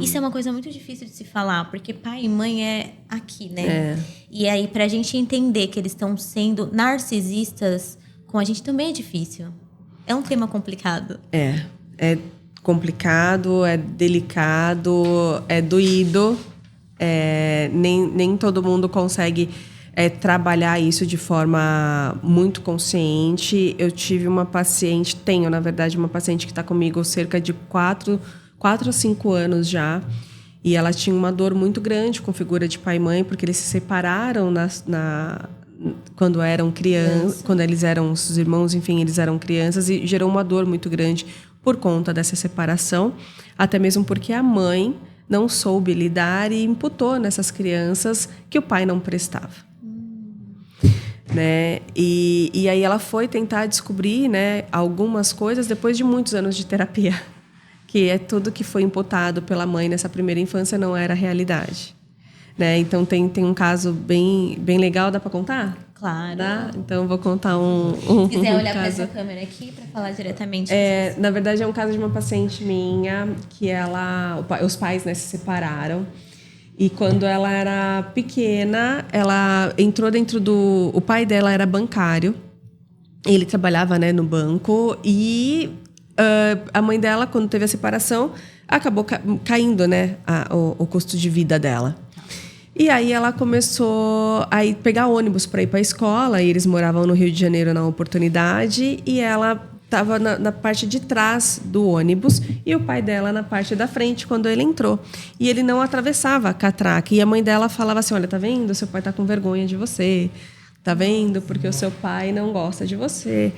Isso é uma coisa muito difícil de se falar, porque pai e mãe é aqui, né? E aí, pra gente entender que eles estão sendo narcisistas com a gente também é difícil. É um tema complicado. É complicado, é delicado, é doído. Nem todo mundo consegue trabalhar isso de forma muito consciente. Eu tive uma paciente, na verdade, uma paciente que está comigo há cerca de 4 a 5 anos já. E ela tinha uma dor muito grande com figura de pai e mãe, porque eles se separaram quando eram crianças, quando eles eram os irmãos, enfim, eles eram crianças, e gerou uma dor muito grande por conta dessa separação, até mesmo porque a mãe não soube lidar e imputou nessas crianças que o pai não prestava. Né? E aí ela foi tentar descobrir, né, algumas coisas depois de muitos anos de terapia, que tudo que foi imputado pela mãe nessa primeira infância não era realidade. Né? Então tem um caso bem legal, dá para contar? Claro. Dá? Então eu vou contar um Se quiser olhar para caso. essa câmera aqui para falar diretamente. Na verdade é um caso de uma paciente minha que os pais, né, se separaram. E quando ela era pequena, ela entrou dentro o pai dela era bancário. Ele trabalhava, né, no banco. E a mãe dela, quando teve a separação, acabou caindo, né, o custo de vida dela. E aí ela começou a pegar ônibus para ir para a escola. E eles moravam no Rio de Janeiro na Oportunidade. E ela estava na parte de trás do ônibus e o pai dela na parte da frente quando ele entrou. E ele não atravessava a catraca. E a mãe dela falava assim, olha, tá vendo? Seu pai tá com vergonha de você. Tá vendo? Porque o seu pai não gosta de você.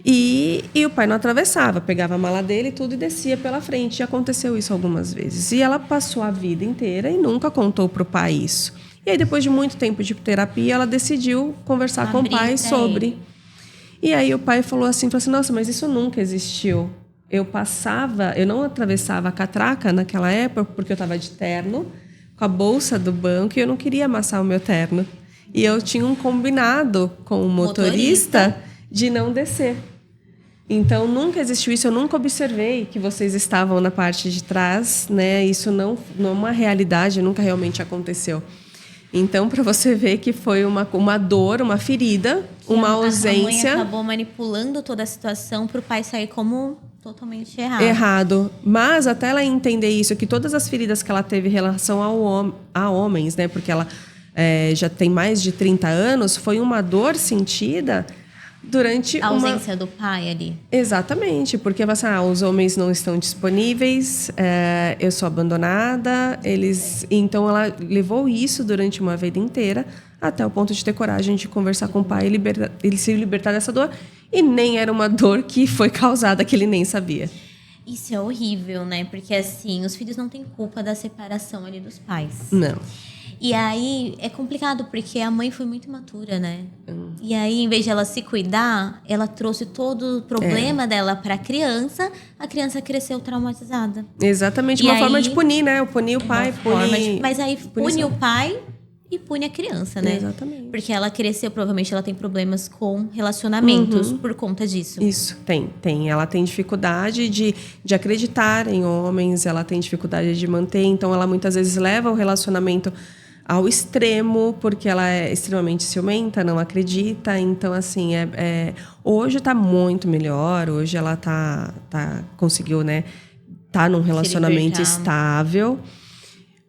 E o pai não atravessava, pegava a mala dele e tudo e descia pela frente. E aconteceu isso algumas vezes. E ela passou a vida inteira e nunca contou pro pai isso. E aí, depois de muito tempo de terapia, ela decidiu conversar com o pai sobre. E aí o pai falou assim, nossa, mas isso nunca existiu. Eu não atravessava a catraca naquela época porque eu estava de terno, com a bolsa do banco, e eu não queria amassar o meu terno. E eu tinha um combinado com o motorista de não descer. Então, nunca existiu isso. Eu nunca observei que vocês estavam na parte de trás, né? Isso não é uma realidade, nunca realmente aconteceu. Então, para você ver que foi uma dor, uma ferida, uma ausência. A mãe acabou manipulando toda a situação para o pai sair como totalmente errado. Mas até ela entender isso, que todas as feridas que ela teve em relação a homens, né? Porque ela já tem mais de 30 anos, foi uma dor sentida durante a ausência do pai ali. Exatamente, porque os homens não estão disponíveis, eu sou abandonada, então ela levou isso durante uma vida inteira, até o ponto de ter coragem de conversar com o pai e ele se libertar dessa dor, e nem era uma dor que foi causada, que ele nem sabia. Isso é horrível, né? Porque assim, os filhos não têm culpa da separação ali dos pais. Não. E aí é complicado, porque a mãe foi muito imatura, né? E aí, em vez de ela se cuidar, ela trouxe todo o problema dela para a criança cresceu traumatizada. Exatamente, uma forma de punir, né? Punir o pai, Mas aí pune o pai e pune a criança, né? Exatamente. Porque ela cresceu, provavelmente ela tem problemas com relacionamentos por conta disso. Isso, tem. Ela tem dificuldade de acreditar em homens, ela tem dificuldade de manter, então ela muitas vezes leva o relacionamento ao extremo, porque ela é extremamente ciumenta, não acredita. Então, assim, hoje está muito melhor. Hoje ela conseguiu, né, tá num relacionamento estável.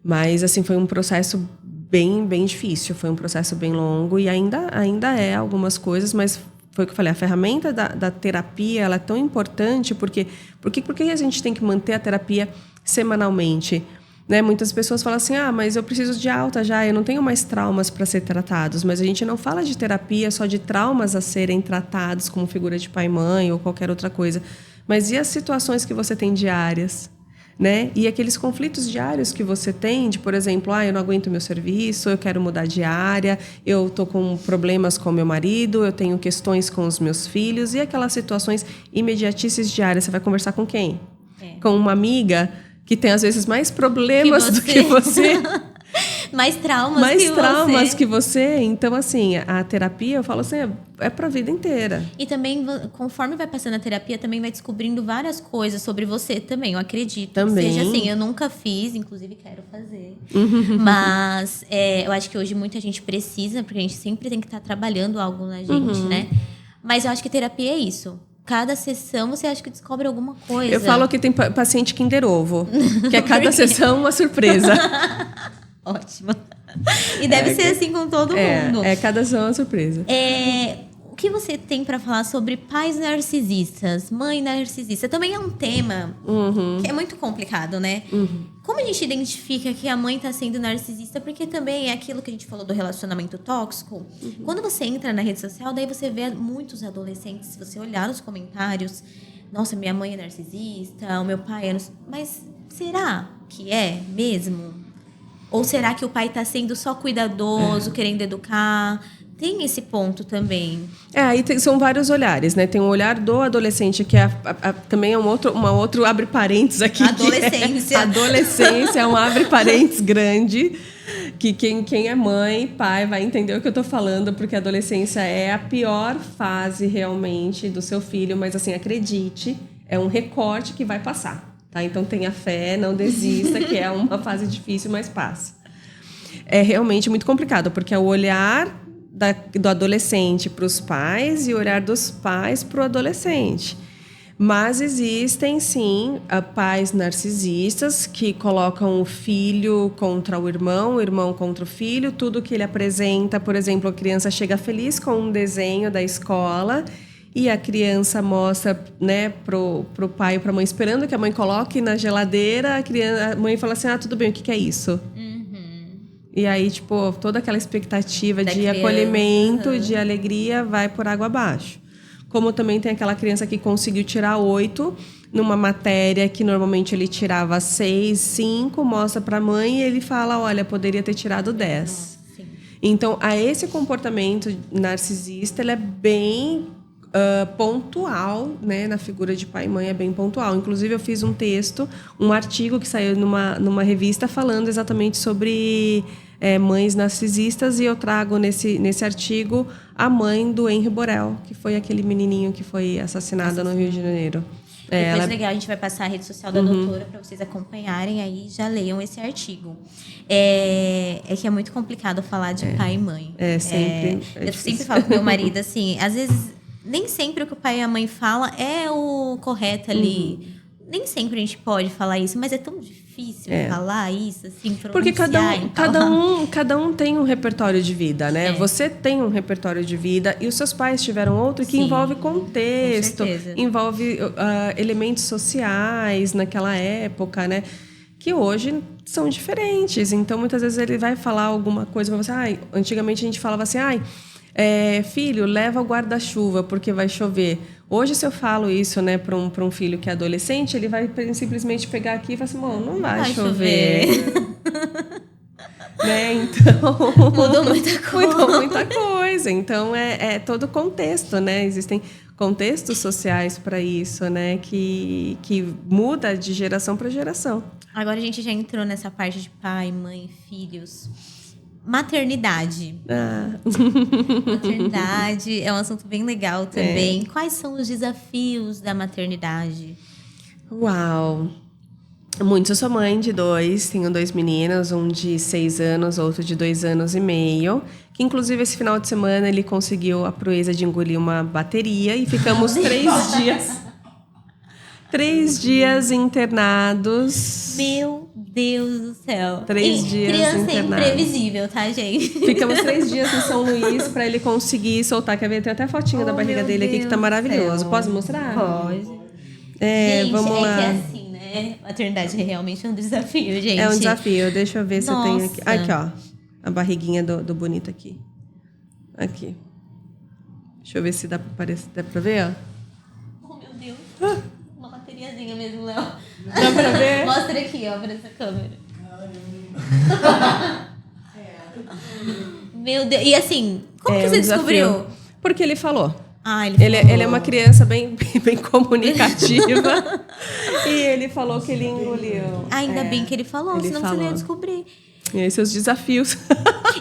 Mas, assim, foi um processo bem, bem difícil. Foi um processo bem longo e ainda é algumas coisas, mas foi o que eu falei, a ferramenta da terapia, ela é tão importante, porque a gente tem que manter a terapia semanalmente? Né? Muitas pessoas falam assim, mas eu preciso de alta já, eu não tenho mais traumas para ser tratados. Mas a gente não fala de terapia só de traumas a serem tratados como figura de pai e mãe ou qualquer outra coisa. Mas e as situações que você tem diárias? Né? E aqueles conflitos diários que você tem, de, por exemplo, eu não aguento meu serviço, eu quero mudar de área, eu estou com problemas com meu marido, eu tenho questões com os meus filhos, e aquelas situações imediatices diárias, você vai conversar com quem? Com uma amiga que tem, às vezes, mais problemas do que você. Mais traumas que você. Então, assim, a terapia, eu falo assim, é pra vida inteira. E também, conforme vai passando a terapia, também vai descobrindo várias coisas sobre você também, eu acredito. Também. Seja assim, eu nunca fiz, inclusive quero fazer. Mas eu acho que hoje muita gente precisa, porque a gente sempre tem que estar trabalhando algo na gente, né? Mas eu acho que terapia é isso. Cada sessão você acha que descobre alguma coisa. Eu falo que tem paciente Kinder Ovo, que é cada sessão uma surpresa. Ótimo. E deve ser assim com todo mundo. Cada sessão uma surpresa. O que você tem para falar sobre pais narcisistas, mãe narcisista? Também é um tema que é muito complicado, né? Como a gente identifica que a mãe está sendo narcisista? Porque também é aquilo que a gente falou do relacionamento tóxico. Quando você entra na rede social, daí você vê muitos adolescentes, se você olhar os comentários, nossa, minha mãe é narcisista, o meu pai é... Mas será que é mesmo? Ou será que o pai está sendo só cuidadoso, querendo educar? Tem esse ponto também. Aí são vários olhares, né? Tem um olhar do adolescente, que também é uma outro abre parênteses aqui. Adolescência. Adolescência é um abre parênteses grande, que quem é mãe, pai, vai entender o que eu tô falando, porque a adolescência é a pior fase realmente do seu filho, mas assim, acredite, é um recorte que vai passar, tá? Então tenha fé, não desista, que é uma fase difícil, mas passa. É realmente muito complicado, porque é o olhar do adolescente para os pais e o olhar dos pais para o adolescente. Mas existem, sim, pais narcisistas que colocam o filho contra o irmão contra o filho, tudo que ele apresenta. Por exemplo, a criança chega feliz com um desenho da escola e a criança mostra, né, pro pai e para a mãe, esperando que a mãe coloque na geladeira. A mãe fala assim, tudo bem, o que é isso? E aí, toda aquela expectativa de acolhimento, de alegria, vai por água abaixo. como também tem aquela criança que conseguiu tirar 8 numa matéria que normalmente ele tirava 6, 5, mostra para a mãe e ele fala, olha, poderia ter tirado 10. Então, esse comportamento narcisista, ele é bem pontual, né? Na figura de pai e mãe é bem pontual. Inclusive, eu fiz um texto, um artigo que saiu numa revista falando exatamente sobre mães narcisistas, e eu trago nesse artigo a mãe do Henri Borel, que foi aquele menininho que foi assassinado no Rio de Janeiro. Depois legal, a gente vai passar a rede social da doutora para vocês acompanharem, aí já leiam esse artigo. É que é muito complicado falar de pai e mãe. Eu sempre falo com meu marido assim, às vezes nem sempre o que o pai e a mãe falam é o correto ali. Nem sempre a gente pode falar isso, mas é tão difícil falar isso, assim, porque cada um tem um repertório de vida, né? Você tem um repertório de vida e os seus pais tiveram outro que envolve contexto, envolve elementos sociais naquela época, né? Que hoje são diferentes. Então, muitas vezes ele vai falar alguma coisa para você. Antigamente a gente falava assim, filho, leva o guarda-chuva porque vai chover. Hoje, se eu falo isso, né, para um filho que é adolescente, ele vai simplesmente pegar aqui e falar assim, não vai chover. Né? Então, mudou muita coisa. Mudou muita coisa. Então, é todo contexto, né? Existem contextos sociais para isso, né? Que muda de geração para geração. Agora a gente já entrou nessa parte de pai, mãe, filhos. Maternidade. Maternidade é um assunto bem legal também. Quais são os desafios da maternidade? Uau! Muitos. Eu sou mãe de 2, tenho 2 meninos, um de 6 anos, outro de 2 anos e meio. Que inclusive esse final de semana ele conseguiu a proeza de engolir uma bateria e ficamos 3 dias. 3 dias internados. Meu Deus do céu. 3 dias criança internados. É imprevisível, tá, gente? Ficamos 3 dias em São Luís para ele conseguir soltar. Quer ver? Tem até a fotinha da barriga dele aqui que tá maravilhoso. Posso mostrar? Pode. Gente, vamos lá. Que é assim, né? Maternidade realmente é um desafio, gente. É um desafio. Deixa eu ver se eu tenho aqui. Aqui, ó. A barriguinha do bonito aqui. Aqui. Deixa eu ver se dá pra aparecer. Dá pra ver, ó? Oh, meu Deus. Uma bateriazinha mesmo, Léo. Dá pra ver? Mostra aqui, ó, pra essa câmera. Meu Deus. E assim, como que você descobriu? Porque ele falou. Ele é uma criança bem comunicativa. E ele falou que ele engoliu. Ainda bem que ele falou, senão você não ia descobrir. E aí, seus desafios.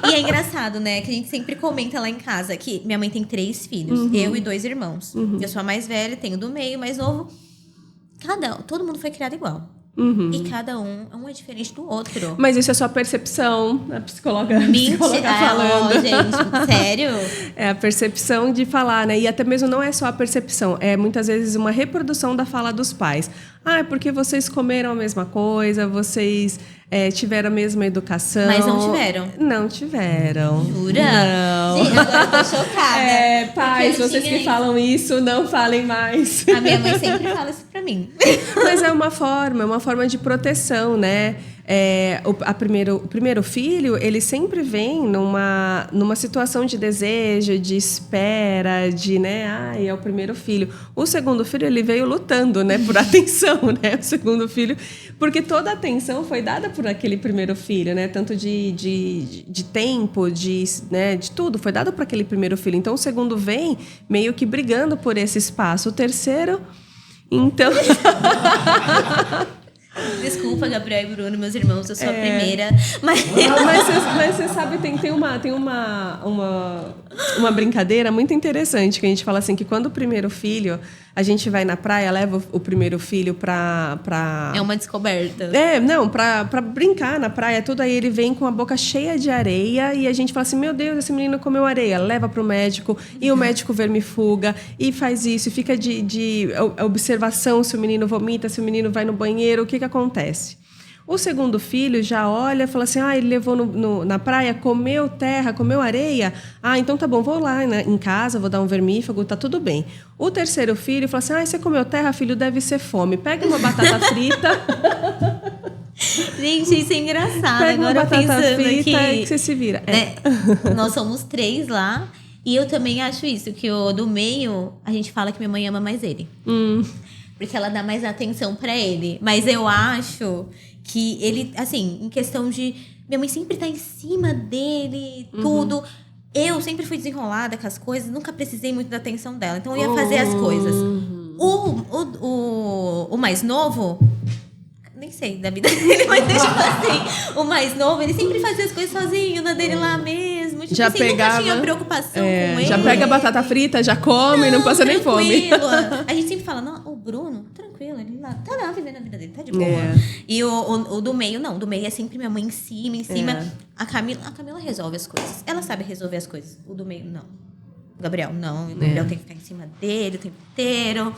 E é engraçado, né? Que a gente sempre comenta lá em casa que minha mãe tem 3 filhos, eu e 2 irmãos. Eu sou a mais velha, tenho do meio, mais novo. Todo mundo foi criado igual. E cada um é diferente do outro. Mas isso é sua percepção, a psicóloga falando. Gente, sério? É a percepção de falar, né? E até mesmo não é só a percepção, é muitas vezes uma reprodução da fala dos pais. É porque vocês comeram a mesma coisa, vocês tiveram a mesma educação. Mas não tiveram? Não tiveram. Jura? Não. Gente, agora eu tô chocada. Pais, vocês que falam isso, não falem mais. A minha mãe sempre fala isso pra mim. Mas é uma forma de proteção, né? O primeiro filho, ele sempre vem numa situação de desejo, de espera, de, né? É o primeiro filho. O segundo filho, ele veio lutando, né? Por atenção, né? O segundo filho, porque toda a atenção foi dada por aquele primeiro filho, né? Tanto de tempo, de tudo, foi dado por aquele primeiro filho. Então, o segundo vem meio que brigando por esse espaço. O terceiro, então... Desculpa, Gabriel e Bruno, meus irmãos, eu sou a primeira. Mas você sabe, tem uma brincadeira muito interessante que a gente fala assim, que quando o primeiro filho, a gente vai na praia, leva o primeiro filho pra... É uma descoberta. Pra brincar na praia, tudo aí ele vem com a boca cheia de areia e a gente fala assim, meu Deus, esse menino comeu areia, leva pro médico e o médico vermifuga e faz isso, e fica de observação se o menino vomita, se o menino vai no banheiro, o que acontece? O segundo filho já olha e fala assim, ele levou na praia, comeu terra, comeu areia, então tá bom, vou lá, né, em casa, vou dar um vermífugo, tá tudo bem. O terceiro filho fala assim, você comeu terra, filho, deve ser fome. Pega uma batata frita... Gente, isso é engraçado. Pega agora uma batata pensando frita aqui, que você se vira. Né? Nós somos 3 lá. E eu também acho isso, que o do meio, a gente fala que minha mãe ama mais ele. Porque ela dá mais atenção pra ele. Mas eu acho que ele, assim, em questão de... Minha mãe sempre tá em cima dele, tudo. Eu sempre fui desenrolada com as coisas, nunca precisei muito da atenção dela. Então eu ia fazer as coisas. O mais novo... Nem sei da vida dele, mas deixa eu assim. O mais novo, ele sempre fazia as coisas sozinho, na dele lá mesmo. Tipo, Já assim, pegava, nunca tinha preocupação com ele. Já pega a batata frita, já come, não passa nem fome. A gente sempre fala, não, o Bruno, tranquilo, ele lá, tá lá vivendo a vida dele, tá de boa. E o do meio, não. O do meio é sempre minha mãe em cima. A Camila resolve as coisas. Ela sabe resolver as coisas. O do meio, não. O Gabriel, não. O Gabriel tem que ficar em cima dele o tempo inteiro.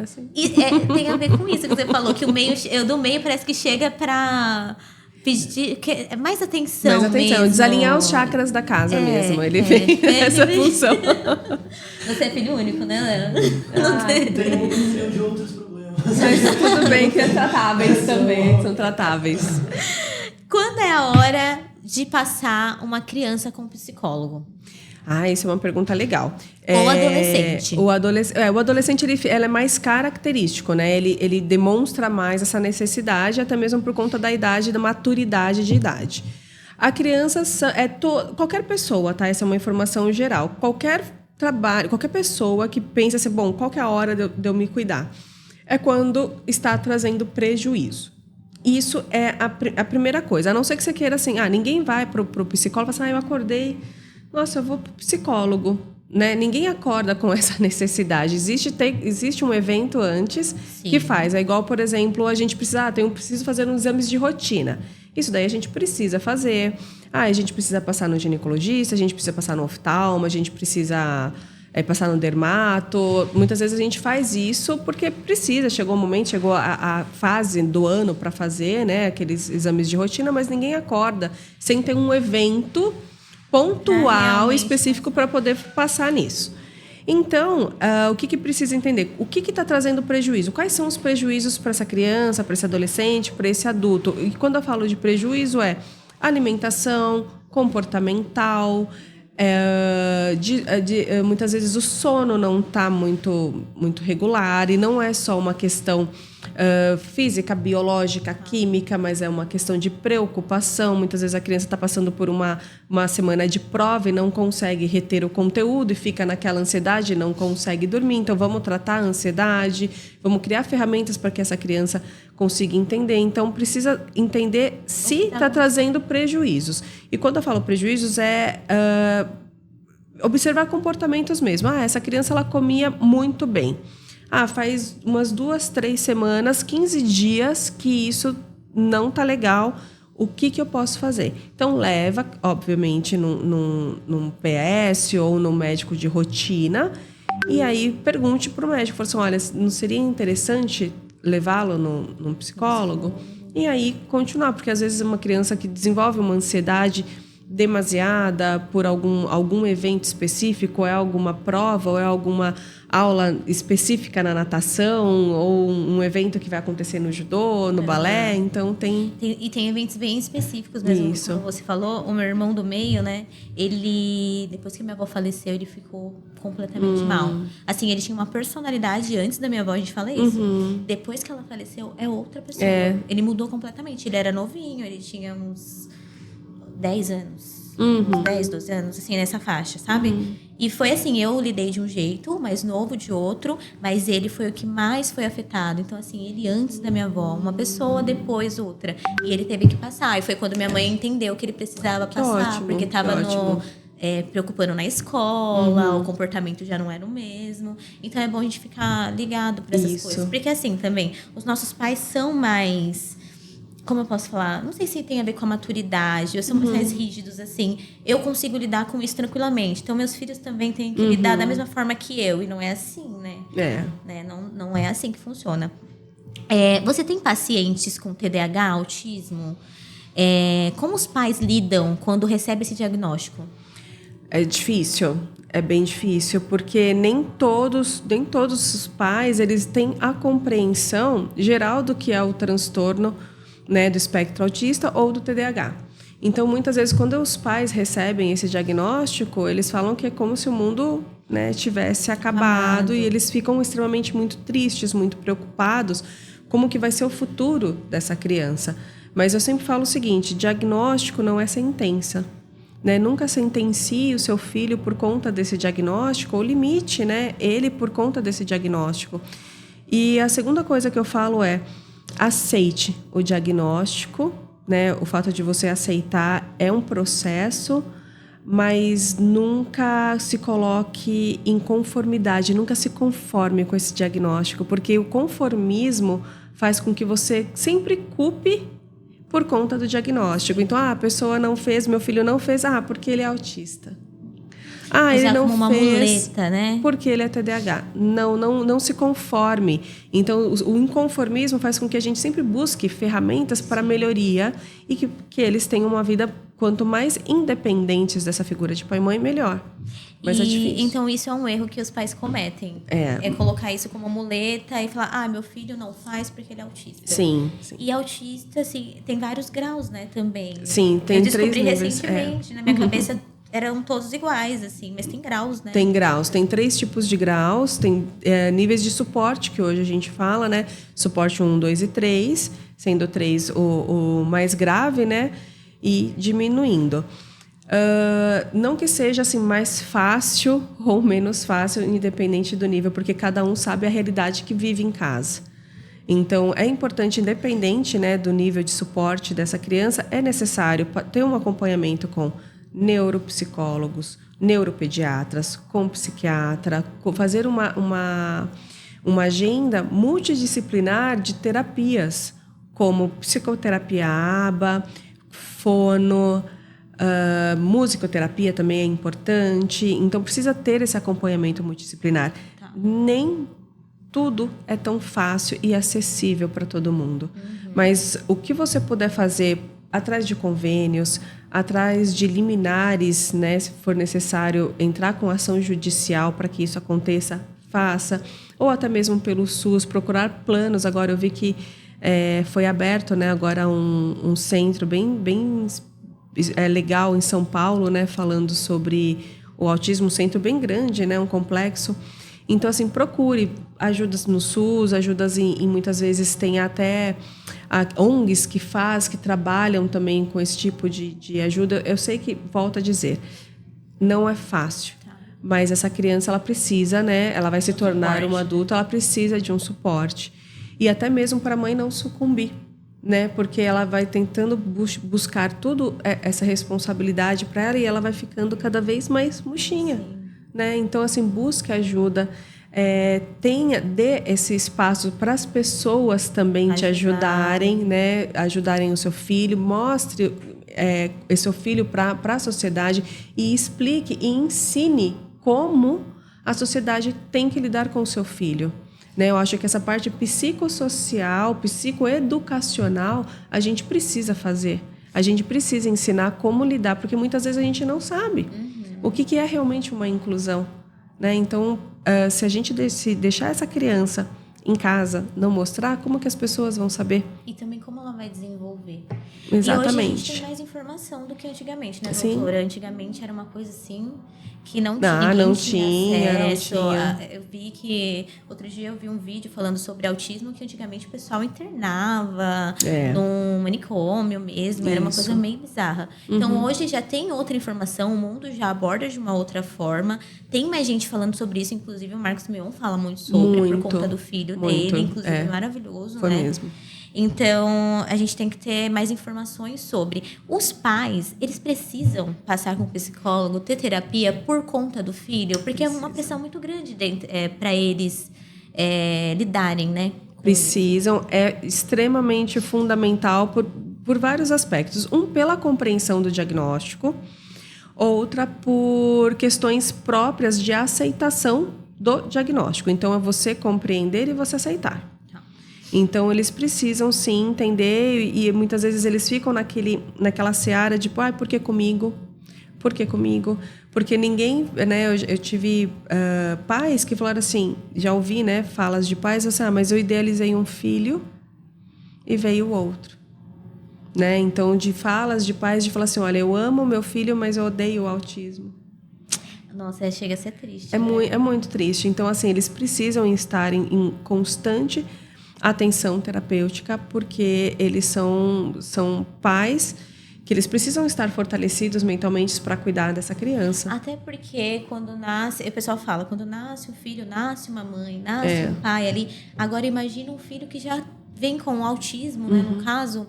Assim. E tem a ver com isso que você falou, que o do meio parece que chega pra pedir mais atenção. Mais atenção, mesmo. Desalinhar os chakras da casa mesmo. Ele vem nessa função. Você é filho único, né, Léo? Tem de outros problemas. Mas tudo bem que é tratáveis também, são tratáveis. Quando é a hora de passar uma criança com um psicólogo? Isso é uma pergunta legal. Ou adolescente. O adolescente ele é mais característico, né? Ele demonstra mais essa necessidade, até mesmo por conta da idade, da maturidade de idade. A criança qualquer pessoa, tá? Essa é uma informação geral. Qualquer trabalho, qualquer pessoa que pensa assim, bom, qual que é a hora de eu me cuidar? É quando está trazendo prejuízo. Isso é a primeira coisa. A não ser que você queira assim, ninguém vai pro psicólogo e fala assim, eu acordei, nossa, eu vou pro psicólogo, né? Ninguém acorda com essa necessidade. Existe um evento antes que faz. É igual, por exemplo, a gente precisa, preciso fazer uns exames de rotina. Isso daí a gente precisa fazer. A gente precisa passar no ginecologista, a gente precisa passar no oftalmo, a gente precisa passar no dermato. Muitas vezes a gente faz isso porque precisa. Chegou o momento, chegou a fase do ano para fazer, né? Aqueles exames de rotina, mas ninguém acorda sem ter um evento pontual, específico para poder passar nisso. Então, o que precisa entender? O que está trazendo prejuízo? Quais são os prejuízos para essa criança, para esse adolescente, para esse adulto? E quando eu falo de prejuízo, alimentação, comportamental, muitas vezes o sono não está muito uma não é só uma questão física, biológica, química, mas é uma questão de preocupação. Muitas vezes a criança está passando por uma semana de prova e não consegue reter o conteúdo e fica naquela ansiedade e não consegue dormir. Então, vamos tratar a ansiedade, vamos criar ferramentas para que essa criança consiga entender. Então, precisa entender se está trazendo prejuízos. E quando eu falo prejuízos, observar comportamentos mesmo. Essa criança ela comia muito bem. Faz umas 2, 3 semanas, 15 dias que isso não tá legal. O que eu posso fazer? Então, leva, obviamente, num PS ou num médico de rotina. E aí, pergunte para o médico. Fala assim, olha, não seria interessante levá-lo num psicólogo? E aí, continuar. Porque, às vezes, uma criança que desenvolve uma ansiedade demasiada por algum evento específico, é alguma prova ou é alguma aula específica na natação ou um evento que vai acontecer no judô, no balé, então tem eventos bem específicos mesmo. Isso. Como você falou, o meu irmão do meio, né, ele, depois que minha avó faleceu, ele ficou completamente mal. Assim, ele tinha uma personalidade antes da minha avó, a gente fala isso. Depois que ela faleceu, é outra pessoa. Ele mudou completamente, ele era novinho, ele tinha uns 10 anos. Uns 10, 12 anos, assim, nessa faixa, sabe? E foi assim, eu lidei de um jeito, o mais novo de outro, mas ele foi o que mais foi afetado. Então, assim, ele antes da minha avó, uma pessoa, depois outra. E ele teve que passar. E foi quando minha mãe entendeu que ele precisava passar, ótimo, porque estava preocupando na escola, o comportamento já não era o mesmo. Então, é bom a gente ficar ligado para essas coisas. Porque, assim, também, os nossos pais são mais... Como eu posso falar? Não sei se tem a ver com a maturidade, ou são mais rígidos, assim. Eu consigo lidar com isso tranquilamente. Então, meus filhos também têm que lidar da mesma forma que eu. E não é assim, né? Né? Não é assim que funciona. Você tem pacientes com TDAH, autismo? Como os pais lidam quando recebem esse diagnóstico? É difícil. É bem difícil, porque nem todos os pais eles têm a compreensão geral do que é o transtorno, né, do espectro autista ou do TDAH. Então, muitas vezes, quando os pais recebem esse diagnóstico, eles falam que é como se o mundo, né, tivesse acabado e eles ficam extremamente muito tristes, muito preocupados, como que vai ser o futuro dessa criança. Mas eu sempre falo o seguinte, diagnóstico não é sentença. Né? Nunca sentencie o seu filho por conta desse diagnóstico, ou limite, né, ele por conta desse diagnóstico. E a segunda coisa que eu falo é, aceite o diagnóstico, né? O fato de você aceitar é um processo, mas nunca se coloque em conformidade, nunca se conforme com esse diagnóstico, porque o conformismo faz com que você sempre culpe por conta do diagnóstico. Então, a pessoa não fez, meu filho não fez, porque ele é autista. Ele não como uma fez muleta, né? porque ele é TDAH. Não se conforme. Então, o inconformismo faz com que a gente sempre busque ferramentas para melhoria e que eles tenham uma vida quanto mais independentes dessa figura de pai e mãe, melhor. Mas é difícil. Então, isso é um erro que os pais cometem. É colocar isso como muleta e falar, meu filho não faz porque ele é autista. Sim. E autista, assim, tem vários graus, né, também. Sim, tem 3 níveis. Eu descobri recentemente, na minha cabeça eram todos iguais, assim, mas tem graus, né? Tem graus, tem 3 tipos de graus, tem níveis de suporte, que hoje a gente fala, né? Suporte 1, 2 e 3, sendo 3 o mais grave, né? E diminuindo. Não que seja assim mais fácil ou menos fácil, independente do nível, porque cada um sabe a realidade que vive em casa. Então, é importante, independente, né, do nível de suporte dessa criança, é necessário ter um acompanhamento com neuropsicólogos, neuropediatras, com psiquiatra, fazer uma agenda multidisciplinar de terapias, como psicoterapia ABA, fono, musicoterapia também é importante. Então, precisa ter esse acompanhamento multidisciplinar. Tá. Nem tudo é tão fácil e acessível para todo mundo. Mas o que você puder fazer atrás de convênios, atrás de liminares, né, se for necessário entrar com ação judicial para que isso aconteça, faça. Ou até mesmo pelo SUS, procurar planos. Agora eu vi que foi aberto, né, agora um centro bem legal em São Paulo, né, falando sobre o autismo, um centro bem grande, né, um complexo. Então, assim, procure ajudas no SUS, ajudas em muitas vezes tem até ONGs que trabalham também com esse tipo de ajuda. Eu sei que, volto a dizer, não é fácil, mas essa criança, ela precisa, né? Ela vai se tornar uma adulta, ela precisa de um suporte. E até mesmo para a mãe não sucumbir, né? Porque ela vai tentando buscar tudo essa responsabilidade para ela e ela vai ficando cada vez mais murchinha. Né? Então, assim, busque ajuda, dê esse espaço para as pessoas também te ajudarem, né? Ajudarem o seu filho, mostre esse seu filho para a sociedade e explique e ensine como a sociedade tem que lidar com o seu filho. Né? Eu acho que essa parte psicossocial, psicoeducacional, a gente precisa fazer. A gente precisa ensinar como lidar, porque muitas vezes a gente não sabe. O que é realmente uma inclusão? Né? Então, se a gente deixar essa criança em casa, não mostrar, como que as pessoas vão saber? E também como ela vai desenvolver. Exatamente. E hoje a gente tem mais informação do que antigamente, né, doutora? Antigamente era uma coisa assim que não tinha, não tinha. tinha. Eu vi que outro dia eu vi um vídeo falando sobre autismo que antigamente o pessoal internava num manicômio mesmo, era uma coisa meio bizarra. Então hoje já tem outra informação, o mundo já aborda de uma outra forma, tem mais gente falando sobre isso, inclusive o Marcos Mion fala muito sobre, por conta do filho dele, inclusive maravilhoso, Foi né? mesmo. Então, a gente tem que ter mais informações sobre. Os pais, eles precisam passar com o psicólogo, ter terapia por conta do filho, porque é uma pressão muito grande para eles lidarem, né? Precisam, é extremamente fundamental por vários aspectos. Um, pela compreensão do diagnóstico, outra por questões próprias de aceitação do diagnóstico. Então, é você compreender e você aceitar. Então, eles precisam, sim, entender e muitas vezes eles ficam naquela seara de, por que comigo? Por que comigo? Porque ninguém, né, eu tive pais que falaram assim, já ouvi, né, falas de pais assim, mas eu idealizei um filho e veio o outro. né? Então, de falas de pais de falar assim, olha, eu amo meu filho, mas eu odeio o autismo. Nossa, chega a ser triste. É muito triste. Então, assim, eles precisam estar em constante atenção terapêutica, porque eles são pais que eles precisam estar fortalecidos mentalmente para cuidar dessa criança. Até porque quando nasce, o pessoal fala, quando nasce um filho, nasce uma mãe, nasce um pai ali. Agora imagina um filho que já vem com autismo, né? No caso,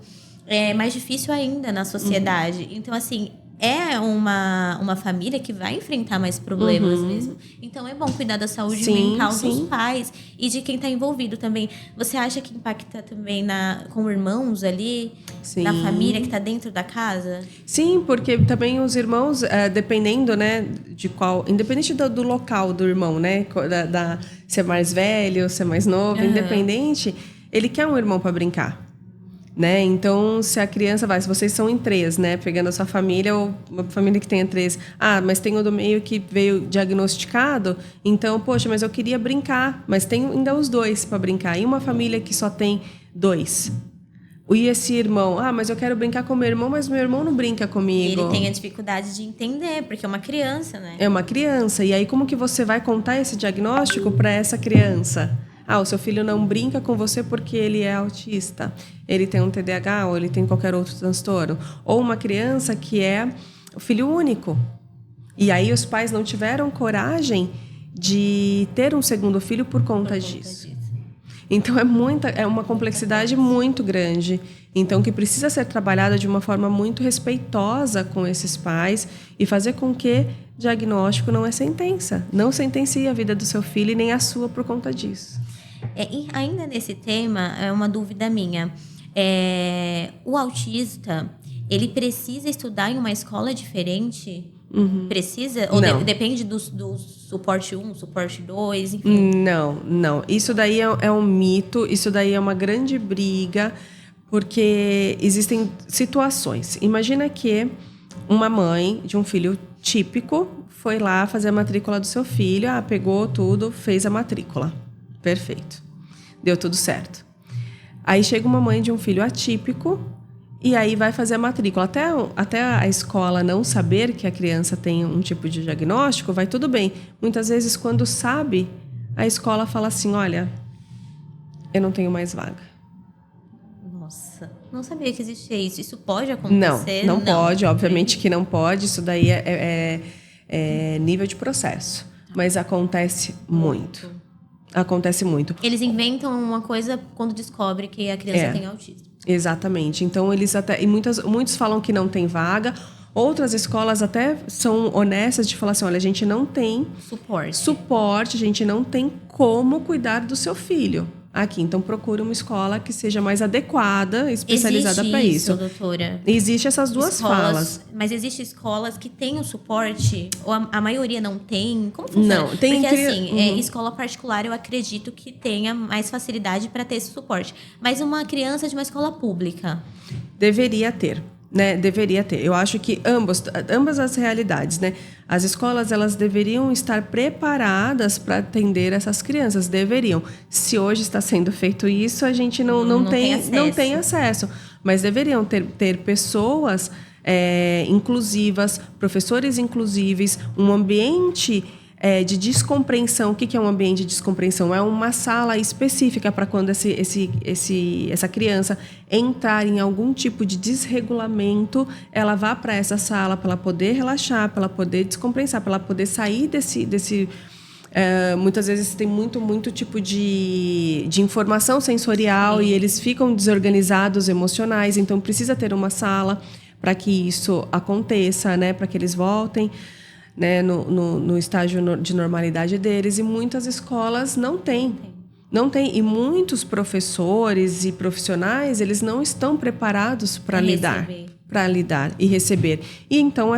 é mais difícil ainda na sociedade. Então, assim, é uma família que vai enfrentar mais problemas mesmo. Então, é bom cuidar da saúde mental dos pais e de quem está envolvido também. Você acha que impacta também com irmãos ali, na família que está dentro da casa? Sim, porque também os irmãos, dependendo, né, independente do local do irmão, né, ser mais velho, ser mais novo, independente, ele quer um irmão para brincar. Né? Então, se a criança se vocês são em 3, né? Pegando a sua família ou uma família que tenha 3. Mas tem o do meio que veio diagnosticado, então, poxa, mas eu queria brincar, mas tem ainda os 2 para brincar. E uma família que só tem 2. E esse irmão, mas eu quero brincar com meu irmão, mas meu irmão não brinca comigo. E ele tem a dificuldade de entender, porque é uma criança, né? É uma criança. E aí, como que você vai contar esse diagnóstico para essa criança? O seu filho não brinca com você porque ele é autista. Ele tem um TDAH ou ele tem qualquer outro transtorno. Ou uma criança que é o filho único. E aí os pais não tiveram coragem de ter um segundo filho por conta disso. Então é uma complexidade muito grande. Então que precisa ser trabalhada de uma forma muito respeitosa com esses pais e fazer com que diagnóstico não é sentença. Não sentencie a vida do seu filho e nem a sua por conta disso. E ainda nesse tema, é uma dúvida minha. O autista, ele precisa estudar em uma escola diferente? Precisa? Ou depende do suporte 1, suporte 2, enfim? Não. Isso daí é um mito, isso daí é uma grande briga, porque existem situações. Imagina que uma mãe de um filho típico foi lá fazer a matrícula do seu filho, pegou tudo, fez a matrícula. Perfeito. Deu tudo certo. Aí chega uma mãe de um filho atípico e aí vai fazer a matrícula. Até a escola não saber que a criança tem um tipo de diagnóstico, vai tudo bem. Muitas vezes, quando sabe, a escola fala assim, olha, eu não tenho mais vaga. Nossa, não sabia que existia isso. Isso pode acontecer? Não pode, obviamente que não pode. Isso daí é nível de processo. Mas acontece muito. Acontece muito. Eles inventam uma coisa quando descobrem que a criança tem autismo. Exatamente. Então, muitos falam que não tem vaga. Outras escolas até são honestas de falar assim, olha, a gente não tem suporte, a gente não tem como cuidar do seu filho aqui. Então, procure uma escola que seja mais adequada, especializada para isso. Doutora? Existe essas duas falas. Mas existem escolas que têm o suporte? Ou a maioria não tem? Como funciona? Não, tem. Porque, assim, escola particular, eu acredito que tenha mais facilidade para ter esse suporte. Mas uma criança de uma escola pública? Deveria ter. Né, deveria ter. Eu acho que ambas as realidades, né? As escolas, elas deveriam estar preparadas para atender essas crianças, deveriam. Se hoje está sendo feito isso, a gente não tem acesso. Mas deveriam ter pessoas inclusivas, professores inclusíveis, um ambiente de descompreensão. O que é um ambiente de descompreensão? É uma sala específica para quando essa criança entrar em algum tipo de desregulamento, ela vá para essa sala para ela poder relaxar, para ela poder descompensar, para ela poder sair desse muitas vezes tem muito tipo de informação sensorial. Sim. E eles ficam desorganizados emocionais, então precisa ter uma sala para que isso aconteça, né? Para que eles voltem, né, no estágio de normalidade deles. E muitas escolas não têm. E muitos professores e profissionais, eles não estão preparados para lidar e receber. E então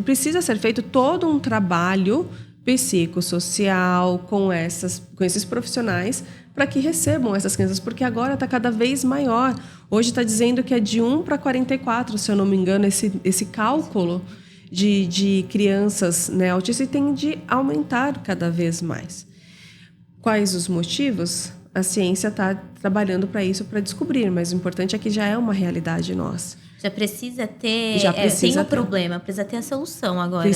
precisa ser feito todo um trabalho psicossocial com esses profissionais para que recebam essas crianças, porque agora está cada vez maior. Hoje está dizendo que é de 1 para 44, se eu não me engano, esse cálculo de crianças, né, autistas, e tem de aumentar cada vez mais. Quais os motivos? a ciência está trabalhando para isso, para descobrir, mas o importante é que já é uma realidade nossa. Já precisa ter... Tem o problema, precisa ter a solução agora,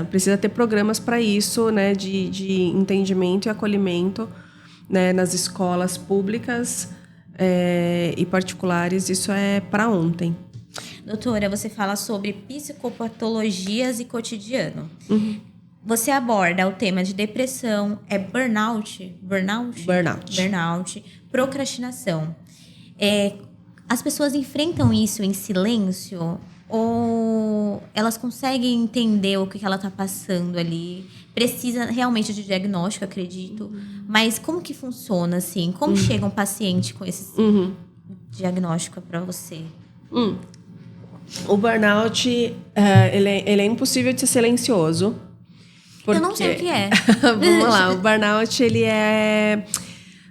Precisa ter programas para isso, né, de entendimento e acolhimento, né, nas escolas públicas e particulares. Isso é para ontem. Doutora, você fala sobre psicopatologias e cotidiano. Uhum. Você aborda o tema de depressão, burnout, procrastinação. As pessoas enfrentam isso em silêncio ou elas conseguem entender o que ela está passando ali? Precisa realmente de diagnóstico, acredito. Mas como que funciona, assim? Como chega um paciente com esse diagnóstico para você? O burnout, ele é impossível de ser silencioso. Eu não sei o que é. Vamos lá, o burnout, ele é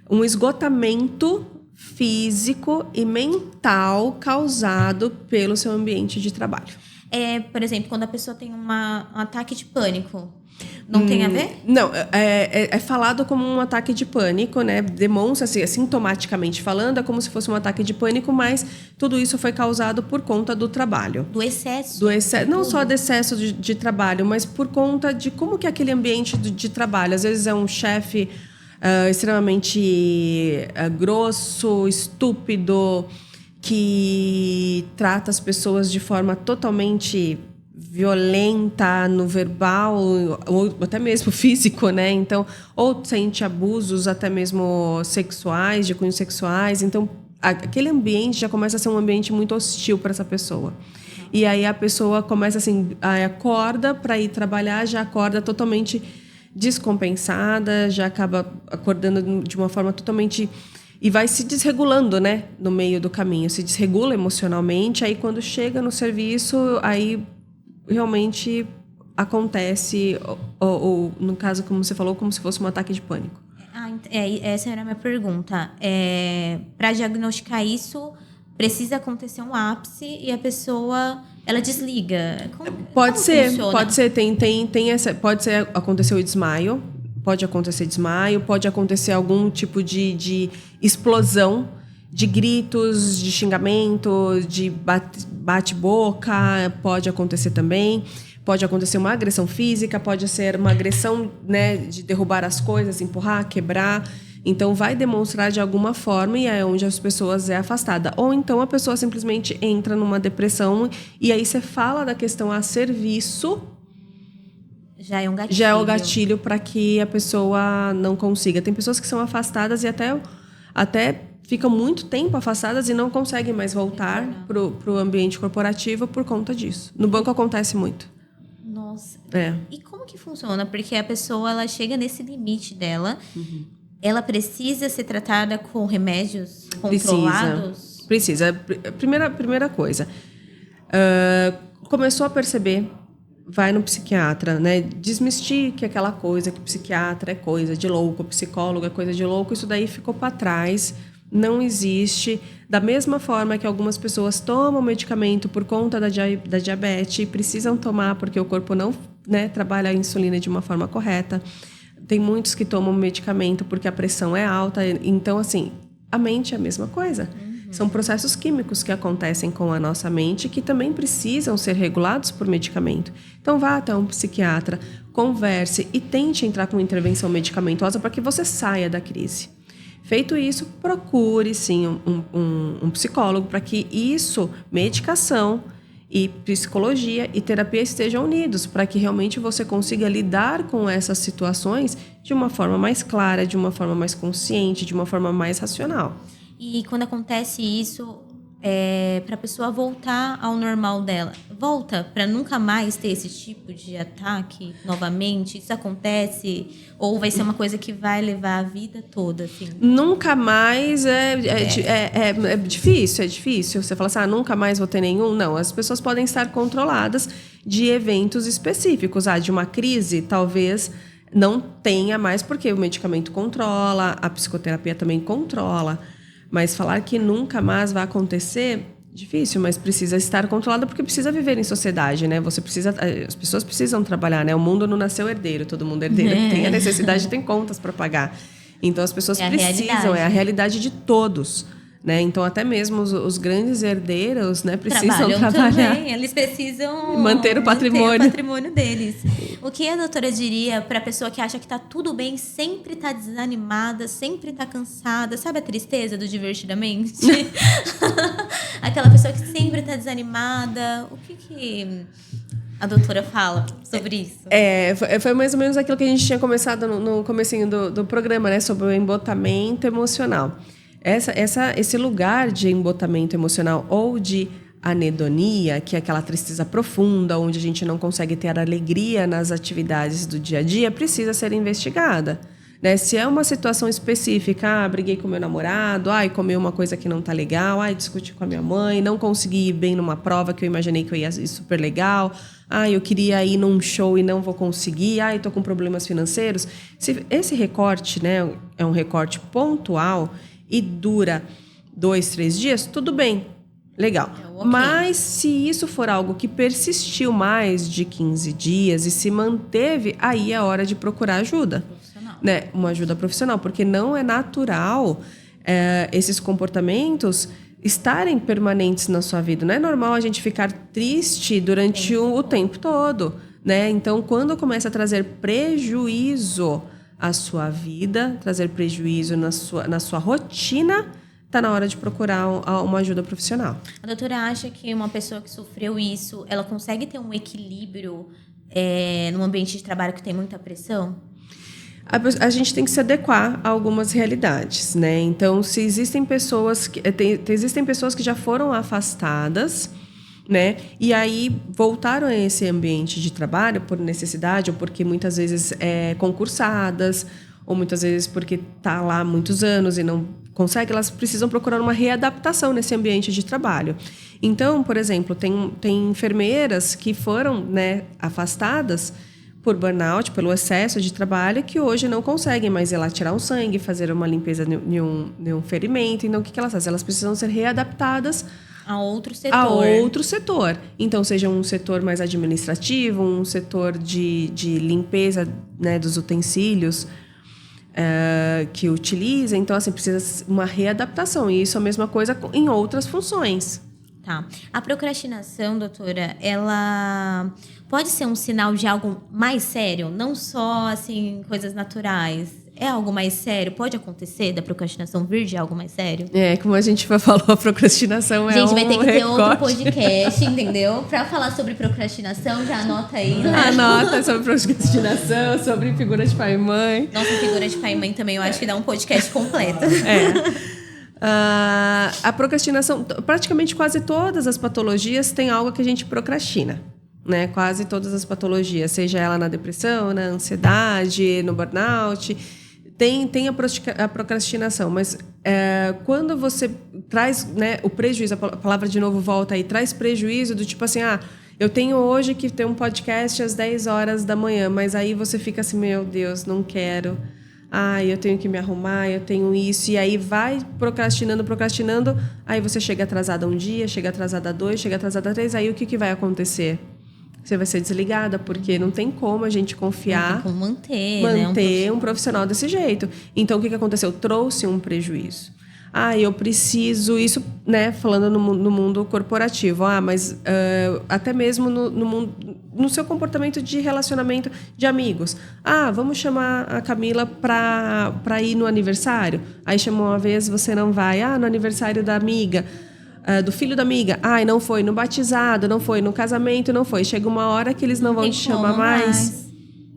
um esgotamento físico e mental causado pelo seu ambiente de trabalho. Por exemplo, quando a pessoa tem um ataque de pânico, não tem a ver? Não, é falado como um ataque de pânico, né? Demonstra-se, sintomaticamente falando, é como se fosse um ataque de pânico, mas tudo isso foi causado por conta do trabalho. Do excesso? Não só do excesso de trabalho, mas por conta de como que é aquele ambiente de trabalho. Às vezes é um chefe extremamente grosso, estúpido, que trata as pessoas de forma totalmente violenta no verbal ou até mesmo físico, né? Então, ou sente abusos até mesmo sexuais, de cunhos sexuais. Então, aquele ambiente já começa a ser um ambiente muito hostil para essa pessoa. E aí a pessoa começa assim, acorda para ir trabalhar, já acorda totalmente descompensada, já acaba acordando de uma forma totalmente... E vai se desregulando, né? No meio do caminho. Se desregula emocionalmente. Aí, quando chega no serviço, aí realmente acontece, ou no caso, como você falou, como se fosse um ataque de pânico. Essa era a minha pergunta. Para diagnosticar isso, precisa acontecer um ápice e a pessoa... Ela desliga? Pode ser. Tem essa, pode ser acontecer o desmaio, pode acontecer algum tipo de explosão, de gritos, de xingamento, de bate-boca, pode acontecer também. Pode acontecer uma agressão física, pode ser uma agressão, né, de derrubar as coisas, empurrar, quebrar. Então, vai demonstrar de alguma forma e é onde as pessoas é afastada. Ou então a pessoa simplesmente entra numa depressão e aí você fala da questão a serviço. Já é um gatilho. Já é o gatilho para que a pessoa não consiga. Tem pessoas que são afastadas e até ficam muito tempo afastadas e não conseguem mais voltar para o ambiente corporativo por conta disso. No banco acontece muito. Nossa. E como que funciona? Porque a pessoa ela chega nesse limite dela... Ela precisa ser tratada com remédios controlados? Precisa. Primeira coisa. Começou a perceber, vai no psiquiatra, né? Desmistique aquela coisa que psiquiatra é coisa de louco, psicólogo é coisa de louco. Isso daí ficou para trás. Não existe. Da mesma forma que algumas pessoas tomam medicamento por conta da diabetes e precisam tomar porque o corpo não, né, trabalha a insulina de uma forma correta. Tem muitos que tomam medicamento porque a pressão é alta. Então, assim, a mente é a mesma coisa. São processos químicos que acontecem com a nossa mente que também precisam ser regulados por medicamento. Então, vá até um psiquiatra, converse e tente entrar com intervenção medicamentosa para que você saia da crise. Feito isso, procure, sim, um psicólogo para que isso, medicação... e psicologia e terapia estejam unidos para que realmente você consiga lidar com essas situações de uma forma mais clara, de uma forma mais consciente, de uma forma mais racional. E quando acontece isso, para a pessoa voltar ao normal dela, volta para nunca mais ter esse tipo de ataque novamente? Isso acontece? Ou vai ser uma coisa que vai levar a vida toda? Assim? Nunca mais é difícil. Você fala assim, nunca mais vou ter nenhum. Não, as pessoas podem estar controladas de eventos específicos. De uma crise, talvez não tenha mais, porque o medicamento controla, a psicoterapia também controla. Mas falar que nunca mais vai acontecer, difícil, mas precisa estar controlada porque precisa viver em sociedade, né? As pessoas precisam trabalhar, né? O mundo não nasceu herdeiro, todo mundo herdeiro tem a necessidade, tem contas para pagar. Então as pessoas É a precisam, realidade. é a realidade de todos, né? Então até mesmo os grandes herdeiros, né, precisam Trabalham trabalhar. também, eles precisam Manter o patrimônio. manter o patrimônio deles. O que a doutora diria para a pessoa que acha que tá tudo bem, sempre tá desanimada, sempre tá cansada, sabe a tristeza do Divertidamente? Aquela pessoa que sempre tá desanimada, o que a doutora fala sobre isso? Foi mais ou menos aquilo que a gente tinha começado no comecinho do programa, né? Sobre o embotamento emocional. Esse lugar de embotamento emocional ou de anedonia, que é aquela tristeza profunda, onde a gente não consegue ter alegria nas atividades do dia a dia, precisa ser investigada. Né? Se é uma situação específica, briguei com meu namorado, comi uma coisa que não tá legal, discuti com a minha mãe, não consegui ir bem numa prova que eu imaginei que eu ia ir super legal, eu queria ir num show e não vou conseguir, tô com problemas financeiros. Se esse recorte, né, é um recorte pontual e dura 2, 3 dias, tudo bem, legal. Okay. Mas se isso for algo que persistiu mais de 15 dias e se manteve, aí é hora de procurar ajuda. Né? Uma ajuda profissional, porque não é natural esses comportamentos estarem permanentes na sua vida. Não é normal a gente ficar triste durante o tempo todo. Né? Então, quando começa a trazer prejuízo à sua vida, trazer prejuízo na sua rotina, está na hora de procurar uma ajuda profissional. A doutora acha que uma pessoa que sofreu isso, ela consegue ter um equilíbrio num ambiente de trabalho que tem muita pressão? A gente tem que se adequar a algumas realidades, né? Então, se existem pessoas existem pessoas que já foram afastadas, né? E aí voltaram a esse ambiente de trabalho por necessidade ou porque muitas vezes concursadas ou muitas vezes porque tá lá há muitos anos e não consegue, elas precisam procurar uma readaptação nesse ambiente de trabalho. Então, por exemplo, tem enfermeiras que foram, né, afastadas por burnout, pelo excesso de trabalho, que hoje não conseguem mais ir lá tirar um sangue, fazer uma limpeza de um ferimento. Então, o que elas fazem? Elas precisam ser readaptadas a outro setor. Então, seja um setor mais administrativo, um setor de limpeza, né, dos utensílios que utiliza. Então, assim, precisa uma readaptação. E isso é a mesma coisa em outras funções. Tá. A procrastinação, doutora, ela pode ser um sinal de algo mais sério? Não só, assim, coisas naturais. É algo mais sério? Pode acontecer da procrastinação vir de algo mais sério? Como a gente falou, a procrastinação gente, vai ter que ter outro recorte. podcast, entendeu? Pra falar sobre procrastinação, já anota aí, né? Anota sobre procrastinação, sobre figura de pai e mãe. Nossa, figura de pai e mãe também, eu acho que dá um podcast completo. A procrastinação, praticamente quase todas as patologias têm algo que a gente procrastina, né? Quase todas as patologias, seja ela na depressão, na ansiedade, no burnout, tem a procrastinação. Mas quando você traz, né, o prejuízo, a palavra de novo volta aí, traz prejuízo do tipo assim, eu tenho hoje que ter um podcast às 10 horas da manhã, mas aí você fica assim, meu Deus, não quero. Eu tenho que me arrumar, eu tenho isso. E aí vai procrastinando, aí você chega atrasada um dia, chega atrasada 2, chega atrasada 3, aí o que vai acontecer? Você vai ser desligada, porque não tem como a gente confiar... Não tem como manter um profissional desse jeito. Então, o que aconteceu? Trouxe um prejuízo. Eu preciso... Isso, né, falando no mundo corporativo. Mas até mesmo no seu comportamento de relacionamento de amigos. Vamos chamar a Camila para ir no aniversário. Aí chamou uma vez, você não vai. No aniversário da amiga, do filho da amiga. Não foi. No batizado, não foi. No casamento, não foi. Chega uma hora que eles não vão te chamar mais.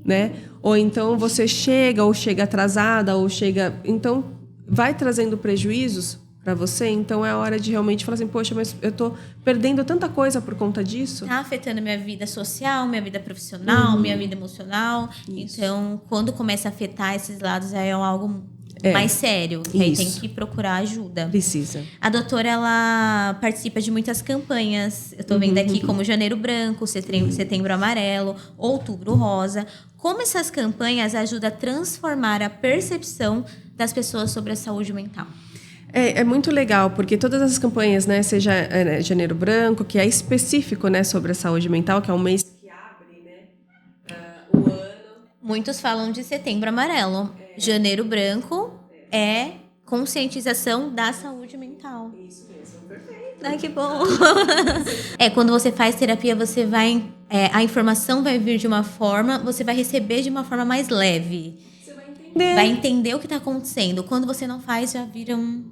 Né? Ou então você chega atrasada, ou chega... Então... vai trazendo prejuízos para você, então é a hora de realmente falar assim, poxa, mas eu tô perdendo tanta coisa por conta disso. Tá afetando minha vida social, minha vida profissional, minha vida emocional. Isso. Então, quando começa a afetar esses lados, aí é algo mais sério. Que aí tem que procurar ajuda. Precisa. A doutora, ela participa de muitas campanhas. Eu tô vendo aqui como Janeiro Branco, Setembro Amarelo, Outubro Rosa. Como essas campanhas ajudam a transformar a percepção das pessoas sobre a saúde mental? É muito legal, porque todas as campanhas, né, seja Janeiro Branco, que é específico, né, sobre a saúde mental, que é um mês que abre, né, o ano. Muitos falam de Setembro Amarelo. Janeiro Branco é conscientização da saúde mental. Isso mesmo, perfeito. Ai, que bom. Quando você faz terapia, você vai... a informação vai vir de uma forma, você vai receber de uma forma mais leve. Você vai entender. Vai entender o que está acontecendo. Quando você não faz, já vira um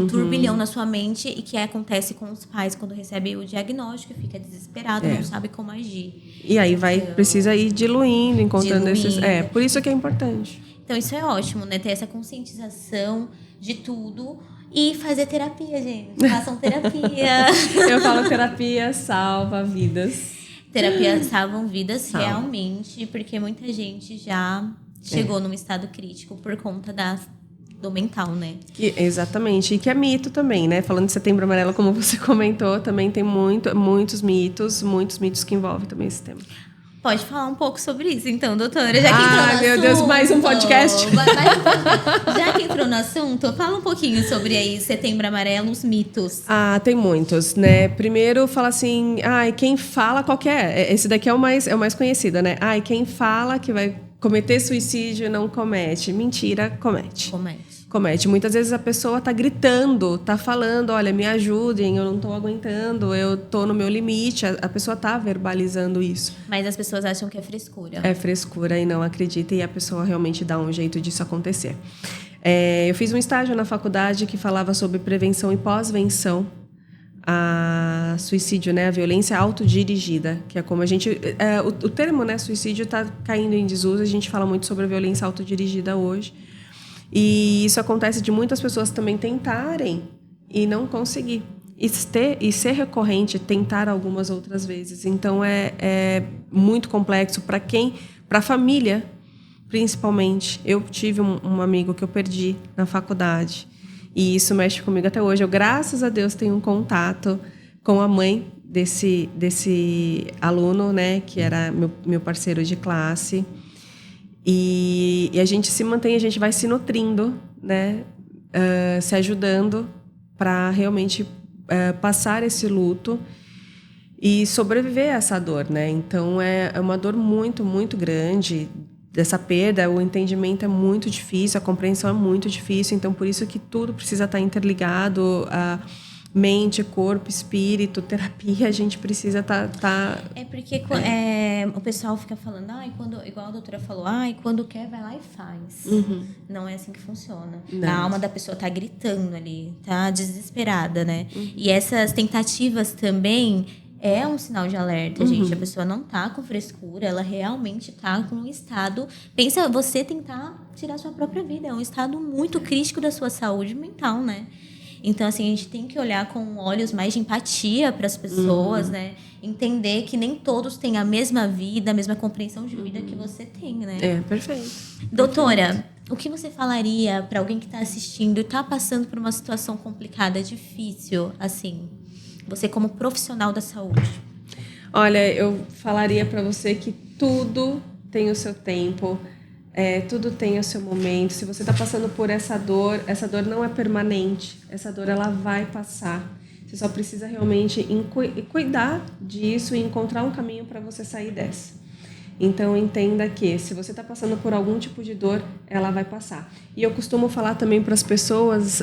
turbilhão na sua mente. E que acontece com os pais quando recebe o diagnóstico, fica desesperado, não sabe como agir. E aí precisa ir diluindo, encontrando esses... por isso que é importante. Então, isso é ótimo, né? Ter essa conscientização de tudo. E fazer terapia, gente. Façam terapia. Eu falo terapia salva vidas. Terapia salvam vidas realmente, porque muita gente já chegou num estado crítico por conta do mental, né? Exatamente. E que é mito também, né? Falando de Setembro Amarelo, como você comentou, também tem muitos mitos que envolvem também esse tema. Pode falar um pouco sobre isso, então, doutora. Já que entrou no assunto... meu Deus, mais um podcast. Já que entrou no assunto, fala um pouquinho sobre aí Setembro Amarelo, os mitos. Tem muitos, né? Primeiro, fala assim... quem fala qualquer... Esse daqui é o mais conhecido, né? Quem fala que vai cometer suicídio não comete. Mentira, comete. Comete. Muitas vezes a pessoa tá gritando, tá falando, olha, me ajudem, eu não tô aguentando, eu tô no meu limite. A pessoa tá verbalizando isso. Mas as pessoas acham que é frescura. É frescura e não acredita, e a pessoa realmente dá um jeito disso acontecer. Eu fiz um estágio na faculdade que falava sobre prevenção e pós-venção a suicídio, né? A violência autodirigida, que é como a gente... o termo, né, suicídio está caindo em desuso, a gente fala muito sobre a violência autodirigida hoje. E isso acontece de muitas pessoas também tentarem e não conseguir. E ser recorrente, tentar algumas outras vezes. Então, é muito complexo para a família, principalmente. Eu tive um amigo que eu perdi na faculdade. E isso mexe comigo até hoje. Eu, graças a Deus, tenho um contato com a mãe desse aluno, né, que era meu parceiro de classe. E a gente se mantém, a gente vai se nutrindo, né, se ajudando para realmente passar esse luto e sobreviver a essa dor, né? Então, é uma dor muito, muito grande dessa perda. O entendimento é muito difícil, a compreensão é muito difícil. Então, por isso que tudo precisa estar interligado, mente, corpo, espírito, terapia, a gente precisa estar... Porque o pessoal fica falando, igual a doutora falou, quando quer, vai lá e faz. Não é assim que funciona. Não. A alma da pessoa tá gritando ali, tá desesperada, né? E essas tentativas também é um sinal de alerta, gente. A pessoa não tá com frescura, ela realmente tá com um estado... Pensa, você tentar tirar sua própria vida, é um estado muito crítico da sua saúde mental, né? Então, assim, a gente tem que olhar com olhos mais de empatia para as pessoas, né? Entender que nem todos têm a mesma vida, a mesma compreensão de vida que você tem, né? Perfeito. Doutora, o que você falaria para alguém que está assistindo e está passando por uma situação complicada, difícil, assim? Você como profissional da saúde. Olha, eu falaria para você que tudo tem o seu tempo. Tudo tem o seu momento. Se você está passando por essa dor não é permanente. Essa dor, ela vai passar. Você só precisa realmente cuidar disso e encontrar um caminho para você sair dessa. Então, entenda que se você está passando por algum tipo de dor, ela vai passar. E eu costumo falar também para as pessoas,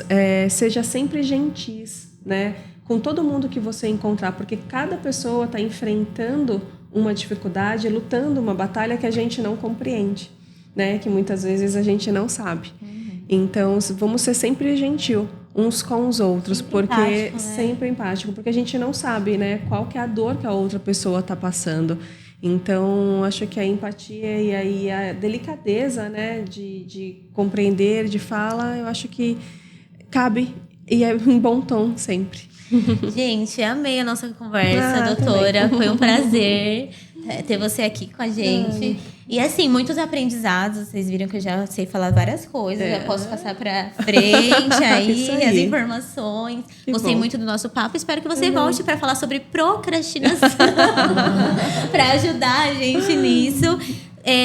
seja sempre gentis, né? Com todo mundo que você encontrar, porque cada pessoa está enfrentando uma dificuldade, lutando uma batalha que a gente não compreende. Né, que muitas vezes a gente não sabe. Então, vamos ser sempre gentil uns com os outros, sempre empático, porque a gente não sabe, né, qual que é a dor que a outra pessoa está passando. Então, acho que a empatia e aí a delicadeza, né, de compreender, de fala, eu acho que cabe e é em bom tom sempre. Gente, amei a nossa conversa, doutora. Também. Foi um prazer ter você aqui com a gente. E assim, muitos aprendizados. Vocês viram que eu já sei falar várias coisas. Já posso passar pra frente aí as informações. Gostei muito do nosso papo. Espero que você volte para falar sobre procrastinação. Para ajudar a gente nisso.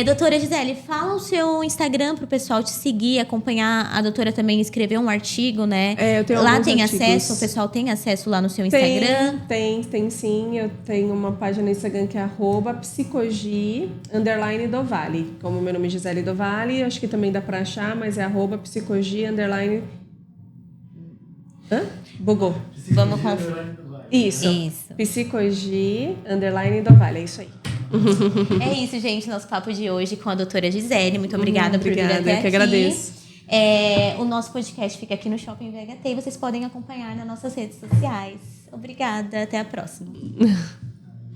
Doutora Gisele, fala o seu Instagram pro pessoal te seguir, acompanhar. A doutora também escreveu um artigo, né? Eu tenho lá alguns tem artigos. acesso, o pessoal tem acesso lá no seu Instagram? Tem sim. Eu tenho uma página no Instagram que é @psicogi_dovale. Como meu nome é Gisele Dovale, acho que também dá pra achar, mas é @psicogi_. Bugou. Vamos com... Isso. Isso. Psicogi_Dovale, é isso aí. É isso, gente, nosso papo de hoje com a doutora Gisele. Muito obrigada por vir até eu que aqui. agradeço. O nosso podcast fica aqui no Shopping VHT e vocês podem acompanhar nas nossas redes sociais. Obrigada, até a próxima.